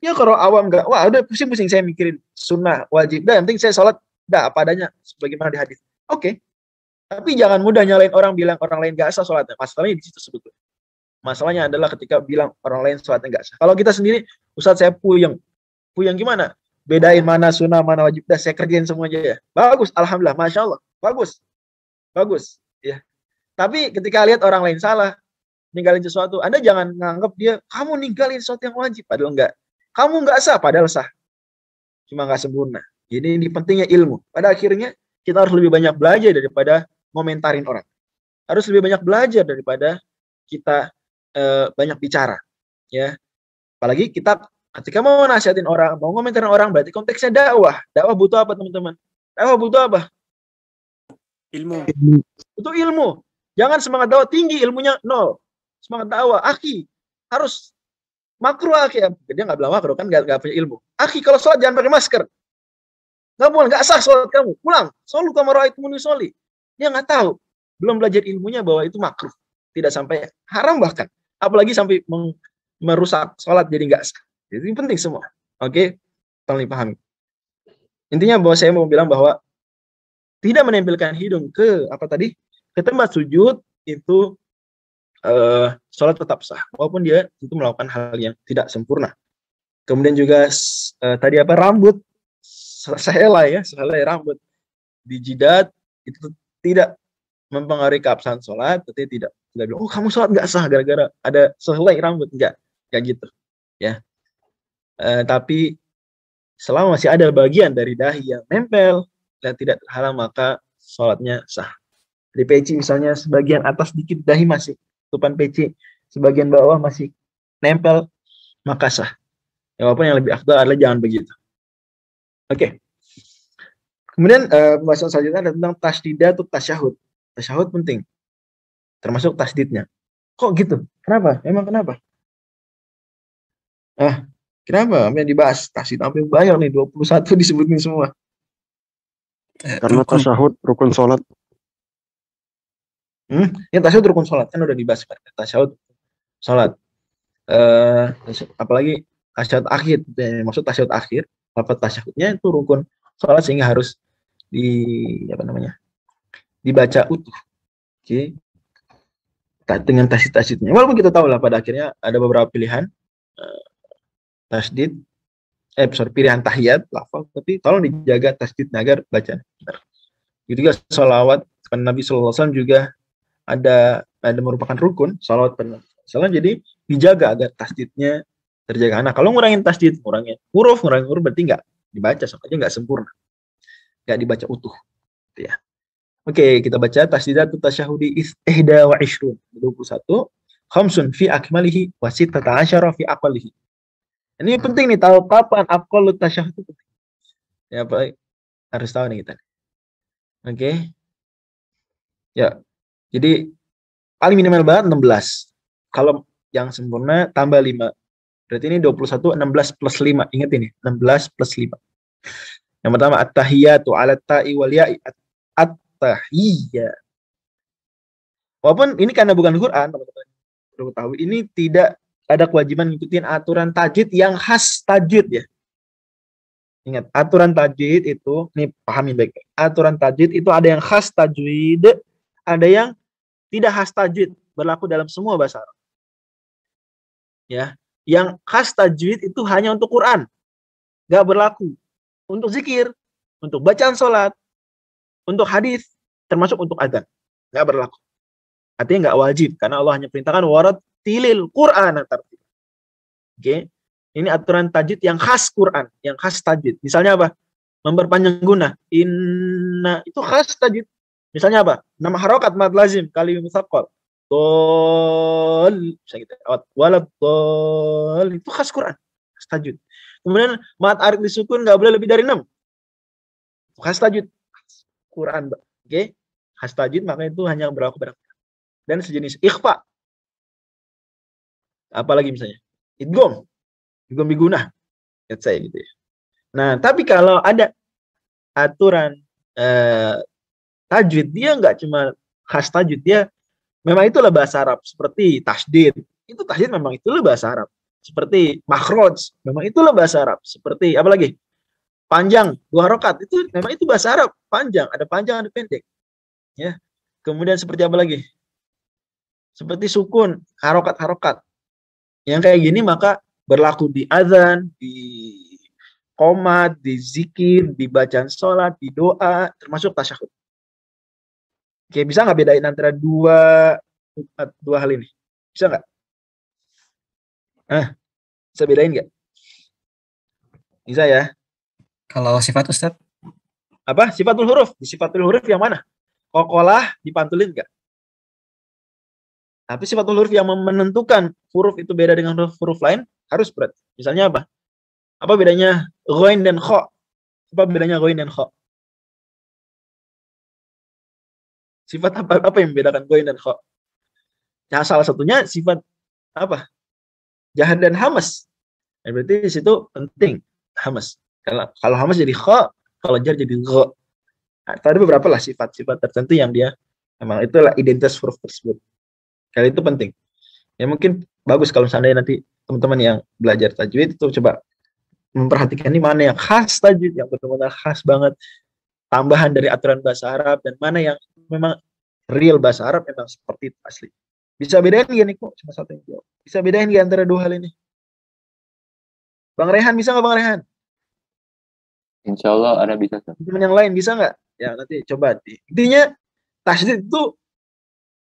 ya kalau awam nggak, wah udah pusing-pusing saya mikirin sunnah, wajib, dah yang penting saya sholat, dah apa adanya sebagaimana di hadis. Oke. Tapi jangan mudah nyalain orang bilang orang lain nggak sah sholatnya. Masalahnya di situ sebetulnya. Masalahnya adalah ketika bilang orang lain sholatnya nggak sah. Kalau kita sendiri, Ustadz saya puyeng gimana? Bedain mana sunnah, mana wajib, dah saya kerjain semuanya ya. Bagus, alhamdulillah, masya Allah, bagus, ya. Tapi ketika lihat orang lain salah, ninggalin sesuatu, Anda jangan nganggap dia, kamu ninggalin sesuatu yang wajib. Padahal enggak. Kamu enggak sah, padahal sah. Cuma enggak sempurna. Jadi ini pentingnya ilmu. Pada akhirnya, kita harus lebih banyak belajar daripada ngomentarin orang. Harus lebih banyak belajar daripada kita banyak bicara. Ya. Apalagi kita ketika mau nasihatin orang, mau ngomentarin orang, berarti konteksnya dakwah. Dakwah butuh apa, teman-teman? Dakwah butuh apa? Ilmu. Butuh ilmu. Jangan semangat dakwah tinggi, ilmunya nol. Semangat dakwah, akhi, harus makruh akhi. Dia nggak bilang makruh, kan nggak punya ilmu. Akhi, kalau sholat jangan pakai masker. Nggak boleh, nggak sah sholat kamu. Pulang, solu kamu ra'aitumuni sholli. Dia nggak tahu, belum belajar ilmunya bahwa itu makruh. Tidak sampai haram bahkan. Apalagi sampai merusak sholat jadi nggak sah. Jadi ini penting semua. Oke, tolong dipahami. Intinya bahwa saya mau bilang bahwa tidak menempelkan hidung ke apa tadi? Ke tempat sujud itu sholat tetap sah, walaupun dia itu melakukan hal yang tidak sempurna. Kemudian juga tadi apa rambut, sehelai rambut di jidat itu tidak mempengaruhi keabsahan sholat, tapi tidak bilang, oh kamu sholat nggak sah gara-gara ada sehelai rambut, enggak gitu, ya. Tapi selama masih ada bagian dari dahi yang nempel dan tidak terhalang maka sholatnya sah. Di peci misalnya sebagian atas dikit dahi masih tutupan peci, sebagian bawah masih nempel, maka sah. Ya, walaupun yang lebih afdal adalah jangan begitu. Oke. Kemudian pembahasan selanjutnya adalah tentang tasdidah atau tasyahud. Tasyahud penting, termasuk tasdidnya. Kok gitu? Kenapa? Emang kenapa? Kenapa? Yang dibahas tasdid sampai banyak nih, 21 disebutin semua. Karena tasyahud rukun sholat. Ya tasyahud rukun sholat kan udah dibahas tasyahud sholat. Apalagi tasyahud akhir, maksud tasyahud akhir, lafaz tasyahudnya itu rukun sholat sehingga harus dibaca utuh. Oke. Dengan tasdid-tasdidnya. Walaupun kita tahu lah pada akhirnya ada beberapa pilihan tasdid, pilihan tahiyat, lafaz, tapi tolong dijaga tasdidnya agar bacaan benar. Itu juga sholawat Nabi Sallallahu Alaihi Wasallam juga ada merupakan rukun salawat pada Nabi SAW, jadi dijaga agar tasdidnya terjaga. Nah kalau ngurangin tasdid, ngurangin huruf berarti nggak dibaca, soalnya nggak sempurna, nggak dibaca utuh, gitu ya. Oke, kita baca tasdidatu tasyahudi ihda wa ishrun 21 khamsun fi akmalihi wa sittata asyara fi aqalihi. Ini penting nih, tahu kapan aqallut tasyahud itu penting. Ya Pak, harus tahu nih kita. Oke. Ya. Jadi paling minimal banget 16. Kalau yang sempurna tambah 5. Berarti ini 21, 16 plus 5. Ingat ini, 16 plus 5. Yang pertama at-tahiyatu 'ala ta'i wal ya'i. At-tahiyyat. Walaupun ini karena bukan Quran, teman-teman perlu tahu, ini tidak ada kewajiban ngikutin aturan tajwid yang khas tajwid ya. Ingat, aturan tajwid itu, nih pahami baik. Aturan tajwid itu ada yang khas tajwid, ada yang tidak khas tajwid, berlaku dalam semua bahasa Arab. Ya, yang khas tajwid itu hanya untuk Quran, nggak berlaku untuk zikir, untuk bacaan sholat, untuk hadis, termasuk untuk adzan, nggak berlaku. Artinya nggak wajib, karena Allah hanya perintahkan warattilil Quran. Oke, ini aturan tajwid yang khas Quran, yang khas tajwid. Misalnya apa? Memperpanjang guna, inna itu khas tajwid. Misalnya apa? Nama harokat mad lazim kali musaqqal. Tol, bisa kita walad tol itu khas Quran. khas tajwid. Kemudian mad arid disukun nggak boleh lebih dari 6. Khas tajwid. Quran, oke. Khas tajwid maka itu hanya berlaku pada Quran. Dan sejenis ikhfa. Apalagi misalnya idgham bigunah. Let's say gitu ya. Nah, tapi kalau ada aturan tajwid, dia nggak cuma khas tajwid, dia memang itulah bahasa Arab. Seperti tasdid, itu tasdid memang itulah bahasa Arab. Seperti makhraj, memang itulah bahasa Arab. Seperti apa lagi? Panjang, 2 harokat, itu memang itu bahasa Arab. Panjang, ada pendek. Ya. Kemudian seperti apa lagi? Seperti sukun, harokat-harokat. Yang kayak gini maka berlaku di azan, di qomat, di zikir, di bacaan sholat, di doa, termasuk tasyahud. Oke, bisa nggak bedain antara dua hal ini? Bisa nggak? Bisa bedain nggak? Bisa ya? Kalau sifat Ustadz? Apa? Sifatul huruf. Di sifatul huruf yang mana? Kokolah dipantulin nggak? Tapi sifatul huruf yang menentukan huruf itu beda dengan huruf lain harus berat. Misalnya apa? Apa bedanya ghain dan kha? Apa bedanya ghain dan kha? Sifat apa yang membedakan ghain dan kha? Nah, salah satunya sifat apa? Jahar dan hamas. Nah, berarti di situ penting hamas. Kalau hamas jadi kha, kalau jar jadi gha. Nah, ada beberapa lah sifat-sifat tertentu yang dia memang itulah identitas huruf tersebut. Kali itu penting. Ya mungkin bagus kalau seandainya nanti teman-teman yang belajar tajwid itu coba memperhatikan ini mana yang khas tajwid, yang benar-benar khas banget, tambahan dari aturan bahasa Arab, dan mana yang memang real bahasa Arab memang seperti itu asli. Bisa bedain gak nih kok? Cuma satu yang jawab. Bisa bedain gak antara dua hal ini? Bang Rehan bisa nggak Bang Rehan? Insya Allah Anda bisa. Teman yang lain bisa nggak? Ya nanti coba. Intinya tasydid itu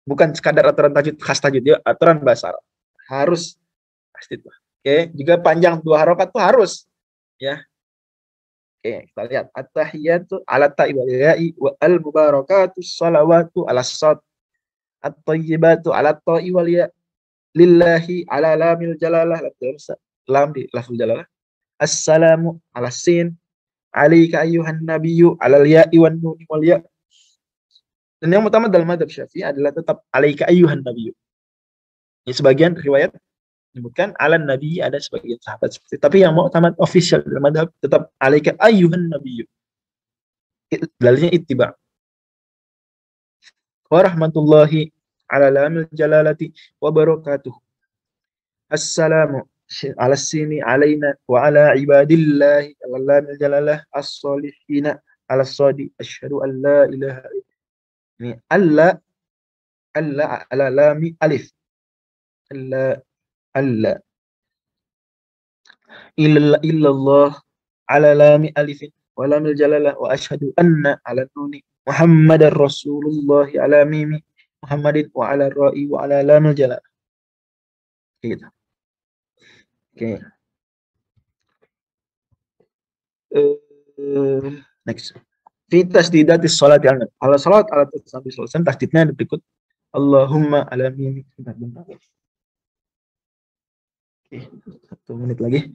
bukan sekadar aturan tajwid khas tajwid, ya aturan bahasa Arab. Harus tasydid. Oke, juga panjang 2 harokat tuh harus. Ya. Oke, kita lihat at-tahiyatu ala ta'i wa al-mubarakatu salawatu ala sad at-tayyibatu ala ta'i wal ya lillahi ala lamil jalalah lam di lafzul jalalah assalamu ala sin alaika ayyuhan nabiyyu alal ya'i wan nun wal ya. Dan yang utama dalam madzhab Syafi'i adalah tetap alaika ayyuhan nabiyyu. Ini sebagian riwayat menyebutkan alan nabi, ada sebagian sahabat seperti itu. Tapi yang muktamad official dalam madzhab tetap alaika ayyuhan nabiyyu. Dalilnya ittiba. Wa rahmatullahi ala lamil jalalati wa barakatuh. Assalamu ala sini alaina wa ala ibadillahi ala lamil jalalah as-salihina ala sadi asyhadu an la ilaha ini alla ala lami alif alla illallah ala lami alifin wa lamil jalalah wa asyhadu anna ala nuni Muhammadar Rasulullah ala mimi Muhammadin wa ala ra'i wa ala lamil jalalah. Gitu. Oke. Next. Fi tasdidatis salat al ala salat ala tasbih salat tasdidnya berikut Allahumma ala mimi. Oke, 1 menit lagi.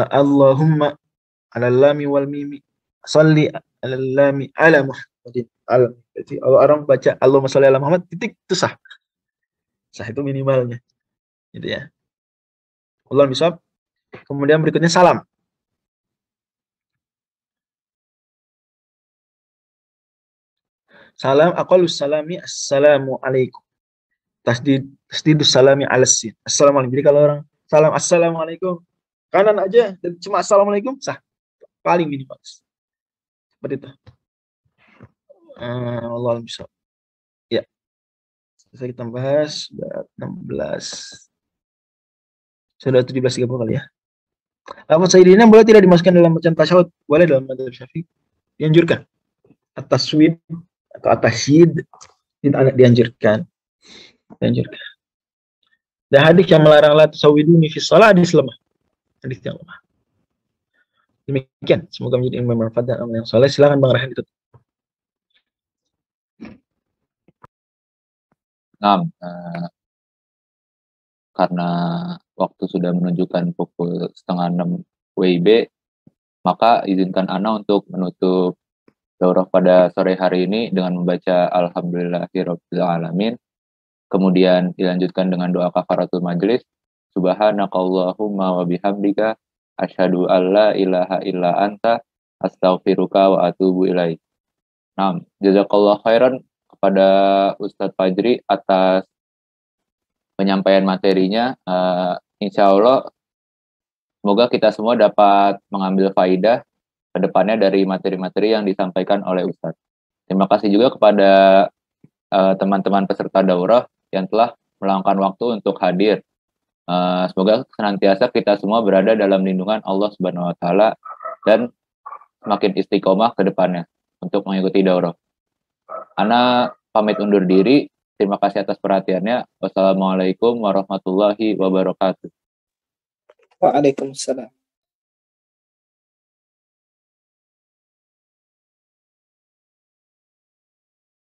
Allahumma ala lami wal mimi salli ala lami ala Muhammadin. Jadi kalau orang baca Allahumma shalli ala Muhammad titik itu sah. Sah itu minimalnya. Gitu ya. Allah bisa. Kemudian berikutnya salam. Salam aqallus salami assalamu alaikum. Tasdidus salami alasin. Assalamualaikum. Jadi kalau orang salam assalamualaikum kanan aja dan cuma assalamualaikum sah. Paling minimal. Seperti itu. Allah bisa. Ya. Selesai kita bahas sudah 16. Sudah 17.30 kali ya. Lafaz sayyidina boleh tidak dimasukkan dalam bacaan tasyahud? Boleh dalam madzhab Syafi'i. Dianjurkan. At-taswib atau at-tasyid dianjurkan. Dan hadis yang melarang la tusawwiduni fi shalah hadis lemah. Hadis yang lemah. Demikian, semoga menjadi ilmu manfaat dan amal yang saleh. Silakan Bang Rehan itu. Nah, karena waktu sudah menunjukkan pukul 5:30 WIB, maka izinkan Ana untuk menutup daurah pada sore hari ini dengan membaca Alhamdulillahirabbil alamin. Kemudian dilanjutkan dengan doa kafaratul majelis. Subhanakallahumma wa bihamdika asyhadu alla ilaha illa anta astaghfiruka wa atubu ilaik. Nah, jazakallah khairan kepada Ustadz Fajri atas penyampaian materinya. Insya Allah semoga kita semua dapat mengambil faidah ke depannya dari materi-materi yang disampaikan oleh Ustadz. Terima kasih juga kepada teman-teman peserta daurah yang telah meluangkan waktu untuk hadir. Semoga senantiasa kita semua berada dalam lindungan Allah Subhanahu wa Ta'ala dan semakin istiqomah ke depannya untuk mengikuti daurah. Ana pamit undur diri. Terima kasih atas perhatiannya. Wassalamualaikum warahmatullahi wabarakatuh. Waalaikumsalam.